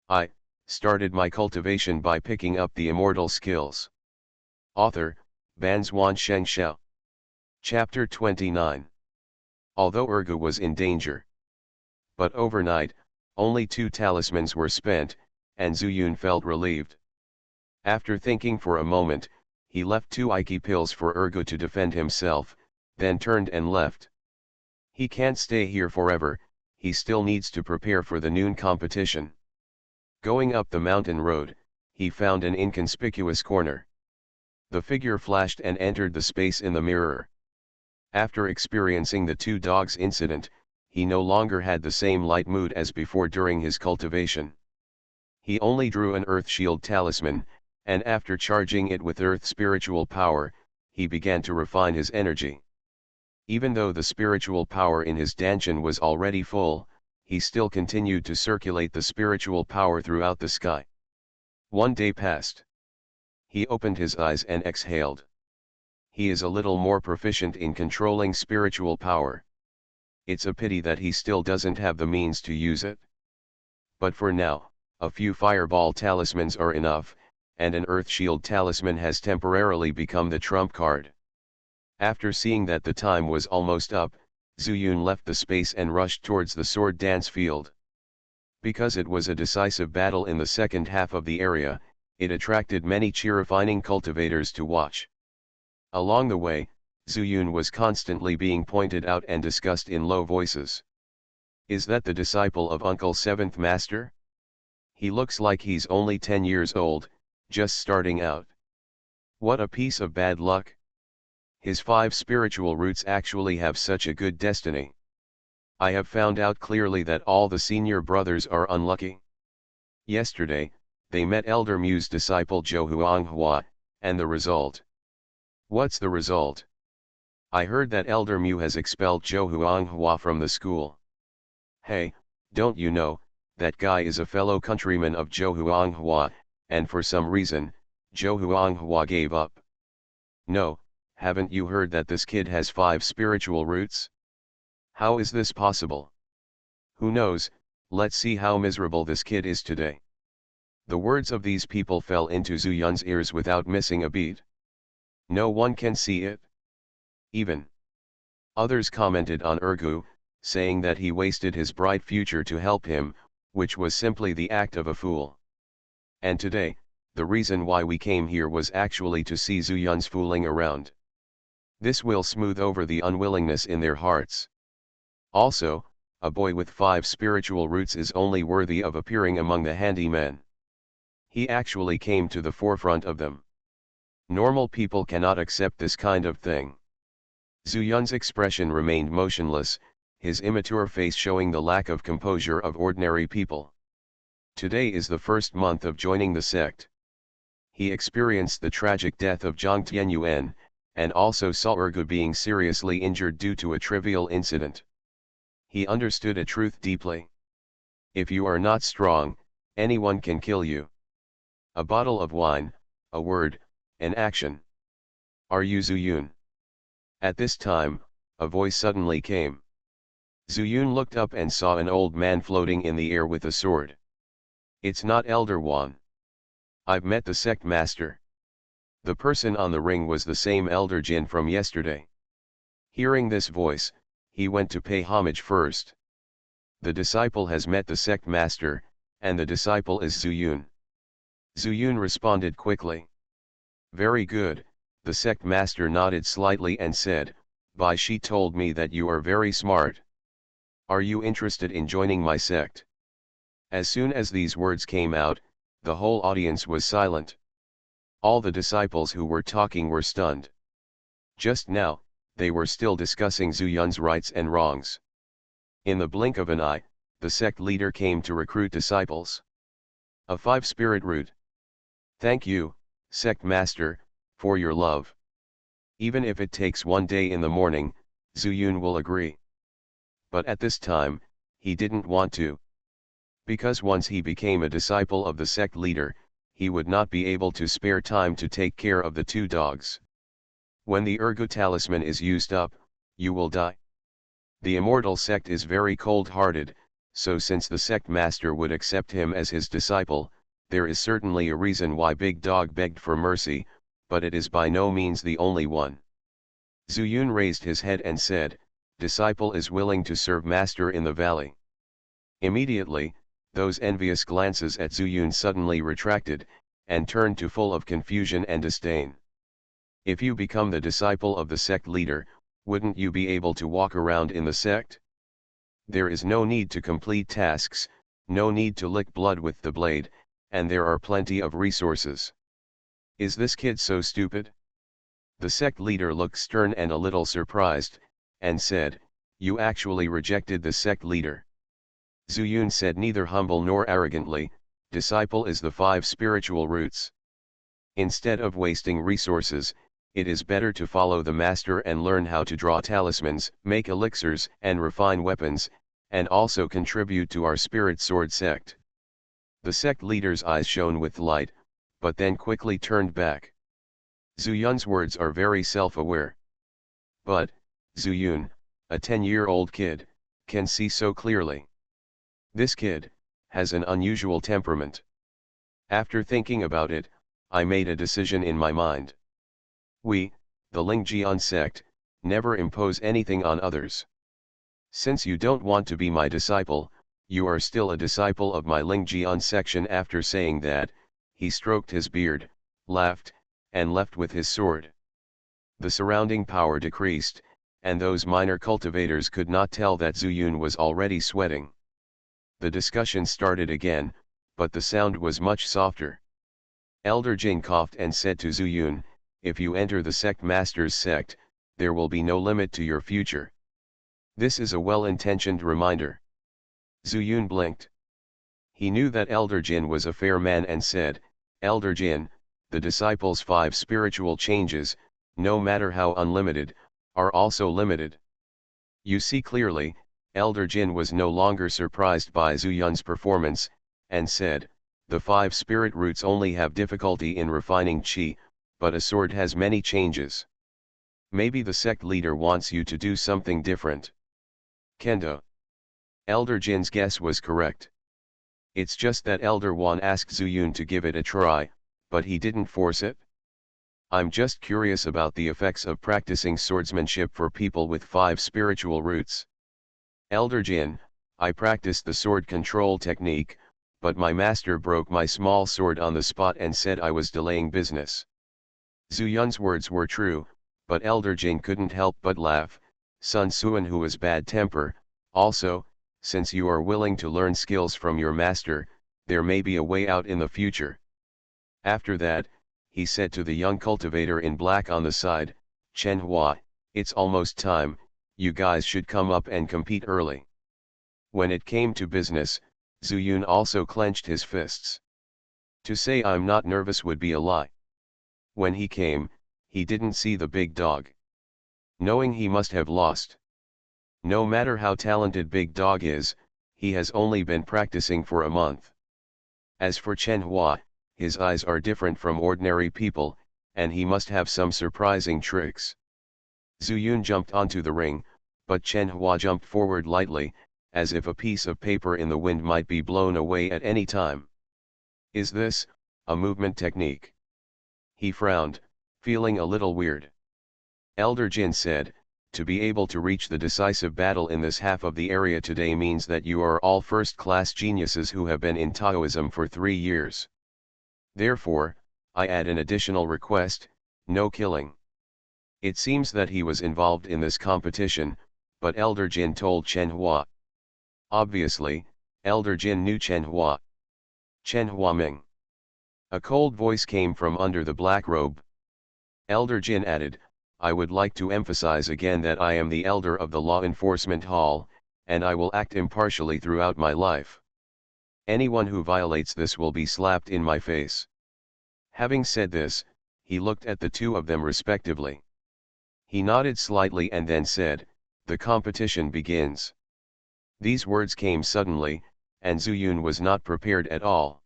I started my cultivation by picking up the immortal skills. Author, Banzuan Xianxia. Chapter 29. Although Urgu was in danger. But overnight, only 2 talismans were spent, and Zuyun felt relieved. After thinking for a moment, he left 2 Iki pills for Urgu to defend himself, then turned and left. He can't stay here forever, he still needs to prepare for the noon competition. Going up the mountain road, he found an inconspicuous corner. The figure flashed and entered the space in the mirror. After experiencing the 2 dogs incident, he no longer had the same light mood as before during his cultivation. He only drew an earth shield talisman, and after charging it with earth spiritual power, he began to refine his energy. Even though the spiritual power in his dantian was already full, he still continued to circulate the spiritual power throughout the sky. One day passed. He opened his eyes and exhaled. He is a little more proficient in controlling spiritual power. It's a pity that he still doesn't have the means to use it. But for now, a few fireball talismans are enough, and an earth shield talisman has temporarily become the trump card. After seeing that the time was almost up, Zuyun left the space and rushed towards the sword dance field. Because it was a decisive battle in the second half of the area, it attracted many refining cultivators to watch. Along the way, Zuyun was constantly being pointed out and discussed in low voices. "Is that the disciple of Uncle Seventh Master? He looks like he's only 10 years old, just starting out. What a piece of bad luck. His 5 spiritual roots actually have such a good destiny. I have found out clearly that all the senior brothers are unlucky. Yesterday, they met Elder Mu's disciple Zhou Huanghua, and the result." "What's the result?" "I heard that Elder Mu has expelled Zhou Huanghua from the school." "Hey, don't you know, that guy is a fellow countryman of Zhou Huanghua, and for some reason, Zhou Huanghua gave up." "No, haven't you heard that this kid has 5 spiritual roots? How is this possible?" "Who knows, let's see how miserable this kid is today." The words of these people fell into Zhu Yun's ears without missing a beat. No one can see it. Even others commented on Ergu, saying that he wasted his bright future to help him, which was simply the act of a fool. And today, the reason why we came here was actually to see Zhu Yun's fooling around. This will smooth over the unwillingness in their hearts. Also, a boy with 5 spiritual roots is only worthy of appearing among the handy men. He actually came to the forefront of them. Normal people cannot accept this kind of thing. Zhu Yun's expression remained motionless, his immature face showing the lack of composure of ordinary people. Today is the first month of joining the sect. He experienced the tragic death of Zhang Tianyuan, and also saw Ergu being seriously injured due to a trivial incident. He understood a truth deeply. If you are not strong, anyone can kill you. A bottle of wine, a word, an action. Are you Zhu Yun? At this time, a voice suddenly came. Zhu Yun looked up and saw an old man floating in the air with a sword. It's not Elder Wan. I've met the sect master. The person on the ring was the same Elder Jin from yesterday. Hearing this voice, he went to pay homage first. The disciple has met the sect master, and the disciple is Zhu Yun. Zhu Yun responded quickly. Very good, the sect master nodded slightly and said, Bai Shi told me that you are very smart. Are you interested in joining my sect? As soon as these words came out, the whole audience was silent. All the disciples who were talking were stunned. Just now, they were still discussing Zhu Yun's rights and wrongs. In the blink of an eye, the sect leader came to recruit disciples. A 5-spirit root. Thank you, sect master, for your love. Even if it takes one day in the morning, Zhu Yun will agree. But at this time, he didn't want to. Because once he became a disciple of the sect leader, he would not be able to spare time to take care of the 2 dogs. When the Ergu talisman is used up, you will die. The immortal sect is very cold-hearted, so since the sect master would accept him as his disciple, there is certainly a reason why Big Dog begged for mercy, but it is by no means the only one. Zhu Yun raised his head and said, Disciple is willing to serve master in the valley. Immediately, those envious glances at Zhu Yun suddenly retracted, and turned to full of confusion and disdain. If you become the disciple of the sect leader, wouldn't you be able to walk around in the sect? There is no need to complete tasks, no need to lick blood with the blade, and there are plenty of resources. Is this kid so stupid? The sect leader looked stern and a little surprised, and said, You actually rejected the sect leader. Zhu Yun said neither humble nor arrogantly, Disciple is the 5 spiritual roots. Instead of wasting resources, it is better to follow the master and learn how to draw talismans, make elixirs and refine weapons, and also contribute to our spirit sword sect. The sect leader's eyes shone with light, but then quickly turned back. Zhu Yun's words are very self-aware. But, Zhu Yun, a 10-year-old kid, can see so clearly. This kid has an unusual temperament. After thinking about it, I made a decision in my mind. We, the Lingjian sect, never impose anything on others. Since you don't want to be my disciple, you are still a disciple of my Lingjian section. After saying that, he stroked his beard, laughed, and left with his sword. The surrounding power decreased, and those minor cultivators could not tell that Zhu Yun was already sweating. The discussion started again, but the sound was much softer. Elder Jin coughed and said to Zhu Yun, If you enter the sect master's sect, there will be no limit to your future. This is a well-intentioned reminder. Zhu Yun blinked. He knew that Elder Jin was a fair man and said, Elder Jin, the disciple's 5 spiritual changes, no matter how unlimited, are also limited. You see clearly, Elder Jin was no longer surprised by Zhu Yun's performance, and said, The 5 spirit roots only have difficulty in refining qi, but a sword has many changes. Maybe the sect leader wants you to do something different. Kendo. Elder Jin's guess was correct. It's just that Elder Wan asked Zuyun to give it a try, but he didn't force it. I'm just curious about the effects of practicing swordsmanship for people with 5 spiritual roots. Elder Jin, I practiced the sword control technique, but my master broke my small sword on the spot and said I was delaying business. Zuyun's words were true, but Elder Jin couldn't help but laugh. Sun Suan, who was bad temper, also, since you are willing to learn skills from your master, there may be a way out in the future. After that, he said to the young cultivator in black on the side, Chen Hua, it's almost time, you guys should come up and compete early. When it came to business, Zuyun also clenched his fists. To say I'm not nervous would be a lie. When he came, he didn't see the big dog. Knowing he must have lost. No matter how talented Big Dog is, he has only been practicing for a month. As for Chen Hua, his eyes are different from ordinary people, and he must have some surprising tricks. Zuyun jumped onto the ring, but Chen Hua jumped forward lightly, as if a piece of paper in the wind might be blown away at any time. Is this a movement technique? He frowned, feeling a little weird. Elder Jin said, to be able to reach the decisive battle in this half of the area today means that you are all first-class geniuses who have been in Taoism for 3 years. Therefore, I add an additional request, no killing. It seems that he was involved in this competition, but Elder Jin told Chen Hua. Obviously, Elder Jin knew Chen Hua. Chen Hua Ming. A cold voice came from under the black robe. Elder Jin added, I would like to emphasize again that I am the elder of the Law Enforcement Hall, and I will act impartially throughout my life. Anyone who violates this will be slapped in my face. Having said this, he looked at the two of them respectively. He nodded slightly and then said, the competition begins. These words came suddenly, and Zuyun was not prepared at all.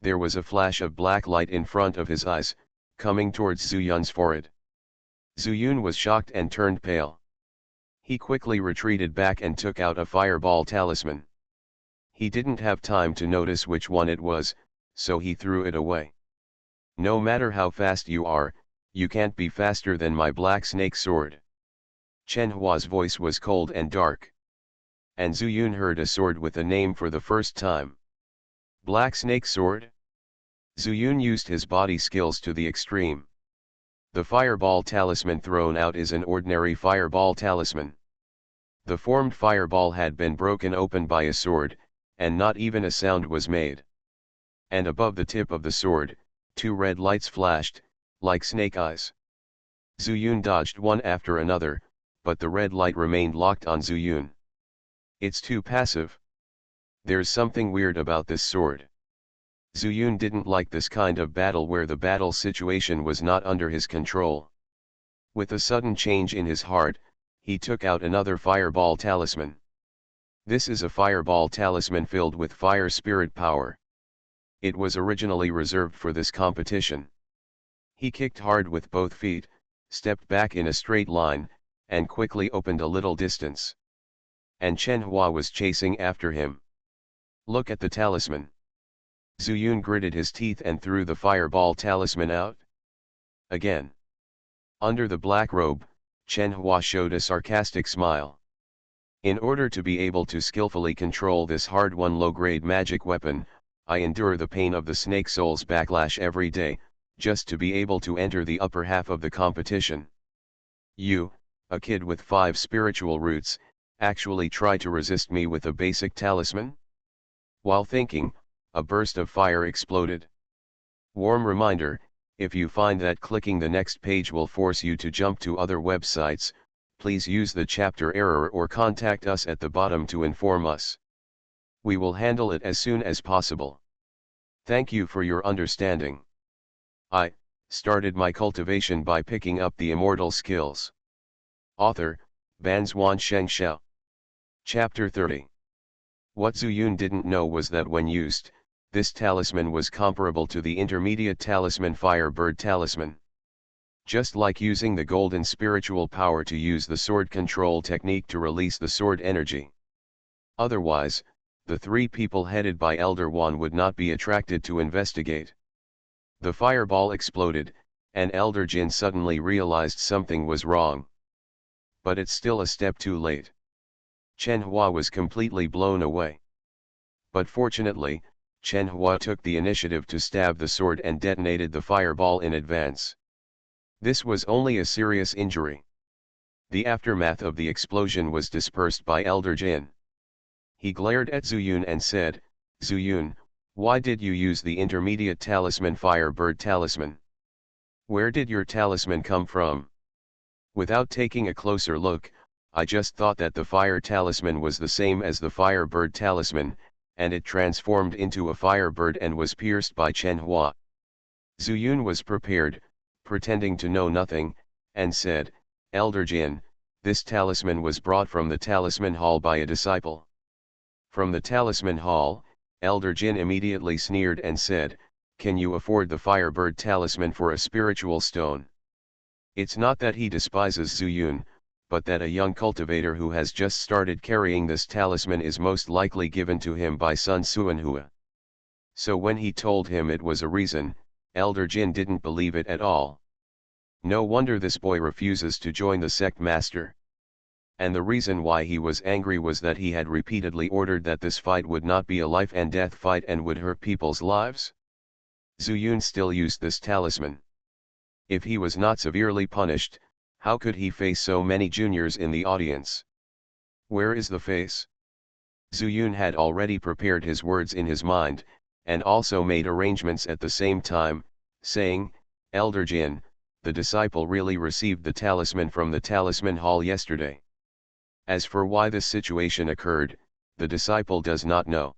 There was a flash of black light in front of his eyes, coming towards Zuyun's forehead. Zuyun was shocked and turned pale. He quickly retreated back and took out a fireball talisman. He didn't have time to notice which one it was, so he threw it away. No matter how fast you are, you can't be faster than my black snake sword. Chen Hua's voice was cold and dark. And Zuyun heard a sword with a name for the first time. Black snake sword? Zuyun used his body skills to the extreme. The fireball talisman thrown out is an ordinary fireball talisman. The formed fireball had been broken open by a sword, and not even a sound was made. And above the tip of the sword, 2 red lights flashed, like snake eyes. Zuyun dodged one after another, but the red light remained locked on Zuyun. It's too passive. There's something weird about this sword. Zuyun didn't like this kind of battle where the battle situation was not under his control. With a sudden change in his heart, he took out another fireball talisman. This is a fireball talisman filled with fire spirit power. It was originally reserved for this competition. He kicked hard with both feet, stepped back in a straight line, and quickly opened a little distance. And Chen Hua was chasing after him. Look at the talisman. Zuyun gritted his teeth and threw the fireball talisman out. Again. Under the black robe, Chen Hua showed a sarcastic smile. In order to be able to skillfully control this hard-won low-grade magic weapon, I endure the pain of the snake soul's backlash every day, just to be able to enter the upper half of the competition. You, a kid with 5 spiritual roots, actually try to resist me with a basic talisman? While thinking, a burst of fire exploded. Warm reminder, if you find that clicking the next page will force you to jump to other websites, please use the chapter error or contact us at the bottom to inform us. We will handle it as soon as possible. Thank you for your understanding. I started my cultivation by picking up the immortal skills. Author, Banzuan Xianxia. Chapter 30. What Zuyun didn't know was that when used, this talisman was comparable to the intermediate talisman Firebird Talisman. Just like using the golden spiritual power to use the sword control technique to release the sword energy. Otherwise, the three people headed by Elder Wan would not be attracted to investigate. The fireball exploded, and Elder Jin suddenly realized something was wrong. But it's still a step too late. Chen Hua was completely blown away. But fortunately, Chen Hua took the initiative to stab the sword and detonated the fireball in advance. This was only a serious injury. The aftermath of the explosion was dispersed by Elder Jin. He glared at Zuyun and said, "Zuyun, why did you use the intermediate talisman Firebird Talisman? Where did your talisman come from?" Without taking a closer look, I just thought that the Fire Talisman was the same as the Firebird Talisman, and it transformed into a firebird and was pierced by Chen Hua. Zuyun was prepared, pretending to know nothing, and said, "Elder Jin, this talisman was brought from the Talisman Hall by a disciple." From the Talisman Hall, Elder Jin immediately sneered and said, "Can you afford the Firebird Talisman for a spiritual stone?" It's not that he despises Zuyun, but that a young cultivator who has just started carrying this talisman is most likely given to him by Sun Suanhua. So when he told him it was a reason, Elder Jin didn't believe it at all. No wonder this boy refuses to join the sect master. And the reason why he was angry was that he had repeatedly ordered that this fight would not be a life and death fight and would hurt people's lives. Zuyun still used this talisman. If he was not severely punished, how could he face so many juniors in the audience? Where is the face? Zuyun had already prepared his words in his mind, and also made arrangements at the same time, saying, "Elder Jin, the disciple really received the talisman from the Talisman Hall yesterday. As for why this situation occurred, the disciple does not know.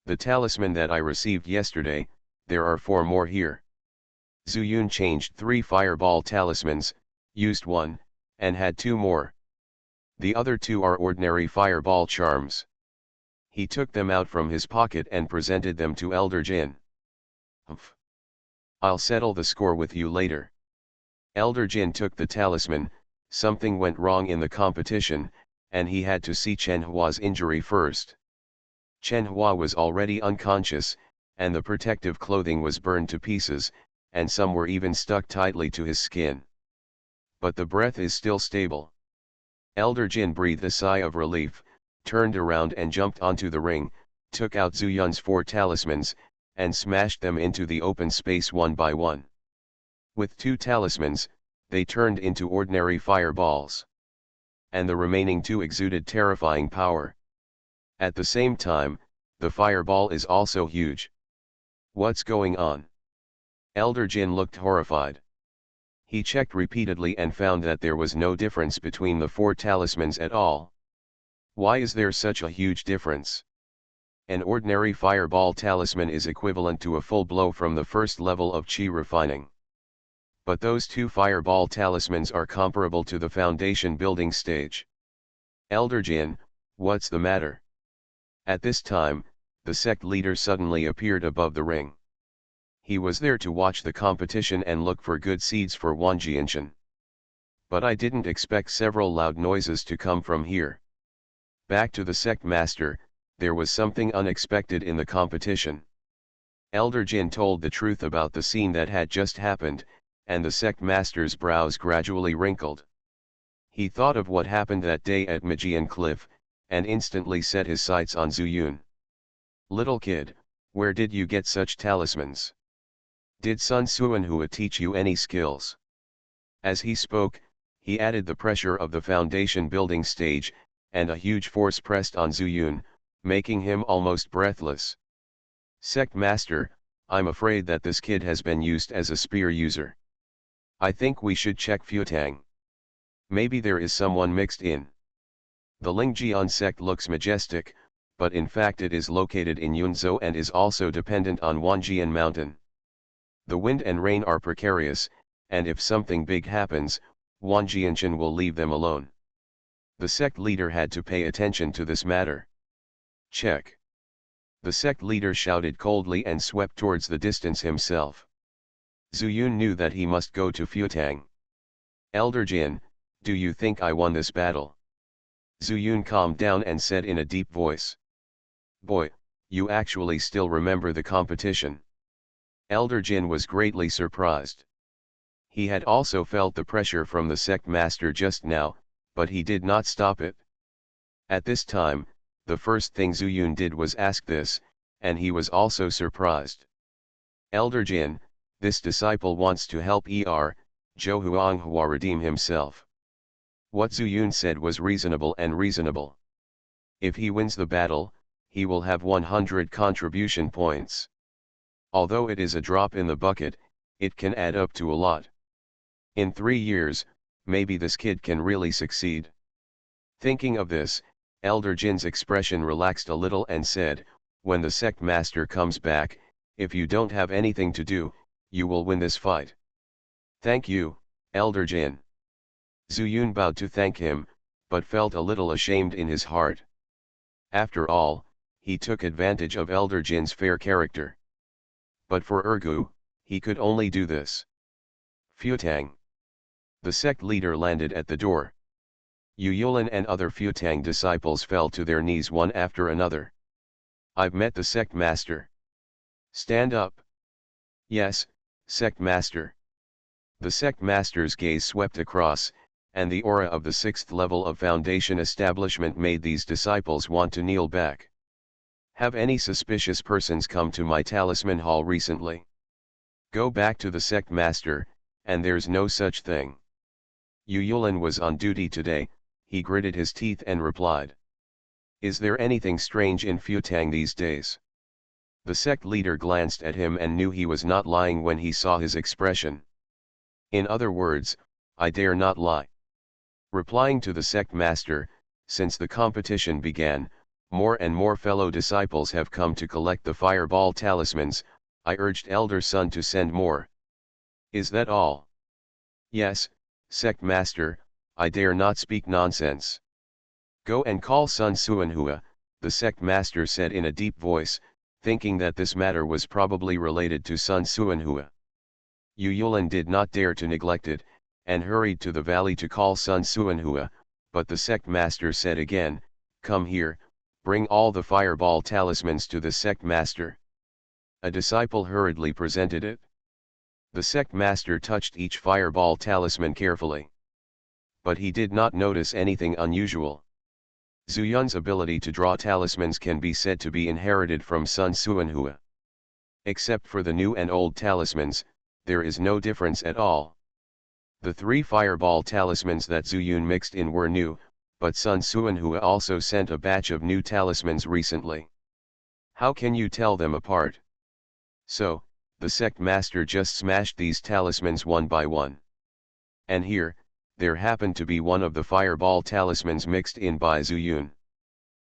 The talisman that I received yesterday, there are 4 more here." Zuyun changed 3 fireball talismans, used 1, and had 2 more. The other 2 are ordinary fireball charms. He took them out from his pocket and presented them to Elder Jin. "Humph. I'll settle the score with you later." Elder Jin took the talisman. Something went wrong in the competition, and he had to see Chen Hua's injury first. Chen Hua was already unconscious, and the protective clothing was burned to pieces, and some were even stuck tightly to his skin. But the breath is still stable. Elder Jin breathed a sigh of relief, turned around and jumped onto the ring, took out Zuyun's 4 talismans, and smashed them into the open space one by one. With 2 talismans, they turned into ordinary fireballs. And the remaining 2 exuded terrifying power. At the same time, the fireball is also huge. What's going on? Elder Jin looked horrified. He checked repeatedly and found that there was no difference between the 4 talismans at all. Why is there such a huge difference? An ordinary fireball talisman is equivalent to a full blow from the first level of chi refining. But those 2 fireball talismans are comparable to the foundation building stage. Elder Jin, what's the matter? At this time, the sect leader suddenly appeared above the ring. He was there to watch the competition and look for good seeds for Wang Jianshan. But I didn't expect several loud noises to come from here. Back to the sect master, there was something unexpected in the competition. Elder Jin told the truth about the scene that had just happened, and the sect master's brows gradually wrinkled. He thought of what happened that day at Magian Cliff, and instantly set his sights on Zuyun. "Little kid, where did you get such talismans? Did Sun Suanhua teach you any skills?" As he spoke, he added the pressure of the foundation building stage, and a huge force pressed on Zuyun, making him almost breathless. "Sect Master, I'm afraid that this kid has been used as a spear user. I think we should check Futang. Maybe there is someone mixed in." The Lingjian sect looks majestic, but in fact it is located in Yunzhou and is also dependent on Wanjian Mountain. The wind and rain are precarious, and if something big happens, Wang Jianshan will leave them alone. The sect leader had to pay attention to this matter. "Check." The sect leader shouted coldly and swept towards the distance himself. Zuyun knew that he must go to Futang. "Elder Jin, do you think I won this battle?" Zuyun calmed down and said in a deep voice. Boy, you actually still remember the competition. Elder Jin was greatly surprised. He had also felt the pressure from the sect master just now, but he did not stop it. At this time, the first thing Zuyun did was ask this, and he was also surprised. Elder Jin, this disciple wants to help Zhou Huanghua redeem himself. What Zuyun said was reasonable and reasonable. If he wins the battle, he will have 100 contribution points. Although it is a drop in the bucket, it can add up to a lot. In 3 years, maybe this kid can really succeed. Thinking of this, Elder Jin's expression relaxed a little and said, when the sect master comes back, if you don't have anything to do, you will win this fight. Thank you, Elder Jin. Zuyun bowed to thank him, but felt a little ashamed in his heart. After all, he took advantage of Elder Jin's fair character. But for Ergu, he could only do this. Futang. The sect leader landed at the door. Yu Yulin and other Futang disciples fell to their knees one after another. I've met the sect master. Stand up. Yes, sect master. The sect master's gaze swept across, and the aura of the 6th level of Foundation establishment made these disciples want to kneel back. Have any suspicious persons come to my talisman hall recently? Go back to the sect master, and there's no such thing. Yu Yulin was on duty today, he gritted his teeth and replied. Is there anything strange in Futang these days? The sect leader glanced at him and knew he was not lying when he saw his expression. In other words, I dare not lie. Replying to the sect master, since the competition began, more and more fellow disciples have come to collect the fireball talismans. I urged Elder Sun to send more. Is that all? Yes, sect master, I dare not speak nonsense. Go and call Sun Suanhua, the sect master said in a deep voice, thinking that this matter was probably related to Sun Suanhua. Yu Yulin did not dare to neglect it, and hurried to the valley to call Sun Suanhua, but the sect master said again, come here, bring all the fireball talismans to the sect master. A disciple hurriedly presented it. The sect master touched each fireball talisman carefully. But he did not notice anything unusual. Zuyun's ability to draw talismans can be said to be inherited from Sun Suanhua. Except for the new and old talismans, there is no difference at all. The 3 fireball talismans that Zuyun mixed in were new, but Sun Suanhua also sent a batch of new talismans recently. How can you tell them apart? So, the sect master just smashed these talismans one by one. And here, there happened to be one of the fireball talismans mixed in by Zuyun.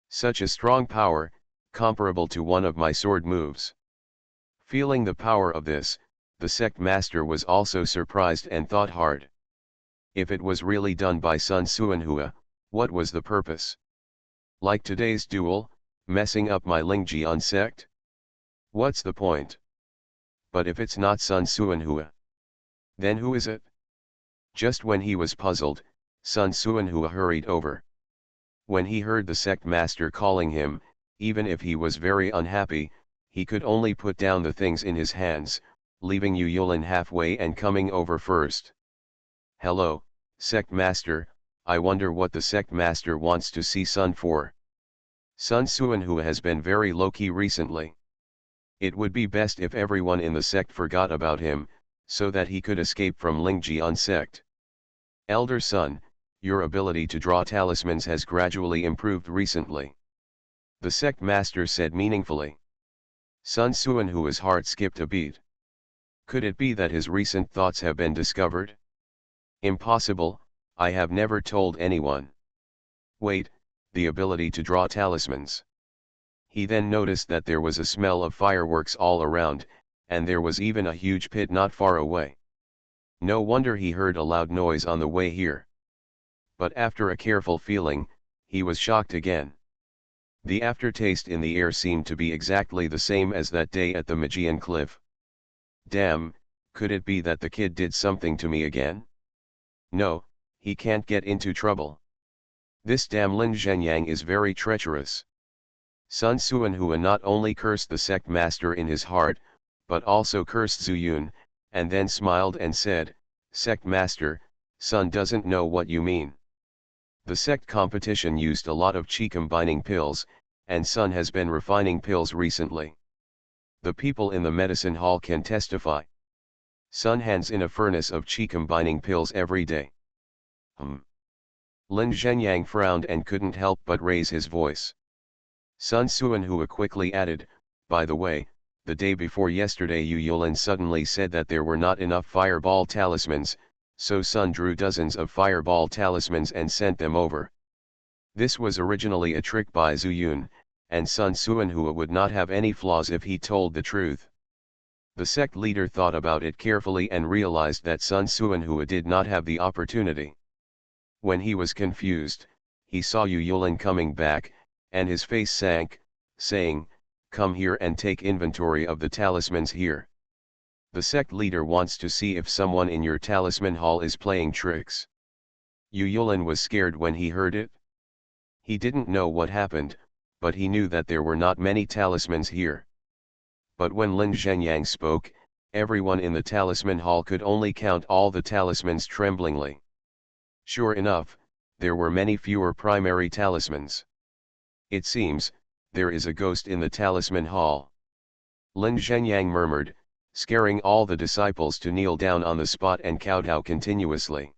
Such a strong power, comparable to one of my sword moves. Feeling the power of this, the sect master was also surprised and thought hard. If it was really done by Sun Suanhua, what was the purpose? Like today's duel, messing up my Lingjian sect? What's the point? But if it's not Sun Suanhua, then who is it? Just when he was puzzled, Sun Suanhua hurried over. When he heard the sect master calling him, even if he was very unhappy, he could only put down the things in his hands, leaving Yu Yulin halfway and coming over first. Hello, sect master, I wonder what the sect master wants to see Sun for. Sun Suanhua has been very low-key recently. It would be best if everyone in the sect forgot about him, so that he could escape from Lingjian sect. Elder Sun, your ability to draw talismans has gradually improved recently. The sect master said meaningfully. Sun Suanhua's heart skipped a beat. Could it be that his recent thoughts have been discovered? Impossible, I have never told anyone. Wait, the ability to draw talismans. He then noticed that there was a smell of fireworks all around, and there was even a huge pit not far away. No wonder he heard a loud noise on the way here. But after a careful feeling, he was shocked again. The aftertaste in the air seemed to be exactly the same as that day at the Magian Cliff. Damn, could it be that the kid did something to me again? No, he can't get into trouble. This damn Lin Zhenyang is very treacherous. Sun Suanhua not only cursed the sect master in his heart, but also cursed Zuyun, and then smiled and said, "Sect master, Sun doesn't know what you mean. The sect competition used a lot of chi combining pills, and Sun has been refining pills recently. The people in the medicine hall can testify. Sun hands in a furnace of chi combining pills every day." Lin Zhenyang frowned and couldn't help but raise his voice. Sun Suanhua quickly added, "By the way, the day before yesterday Yu Yulin suddenly said that there were not enough fireball talismans, so Sun drew dozens of fireball talismans and sent them over. This was originally a trick by Zuyun, and Sun Suanhua would not have any flaws if he told the truth." The sect leader thought about it carefully and realized that Sun Suanhua did not have the opportunity. When he was confused, he saw Yu Yulin coming back, and his face sank, saying, "Come here and take inventory of the talismans here. The sect leader wants to see if someone in your talisman hall is playing tricks." Yu Yulin was scared when he heard it. He didn't know what happened, but he knew that there were not many talismans here. But when Lin Zhenyang spoke, everyone in the talisman hall could only count all the talismans tremblingly. Sure enough, there were many fewer primary talismans. "It seems, there is a ghost in the talisman hall," Lin Zhenyang murmured, scaring all the disciples to kneel down on the spot and kowtow continuously.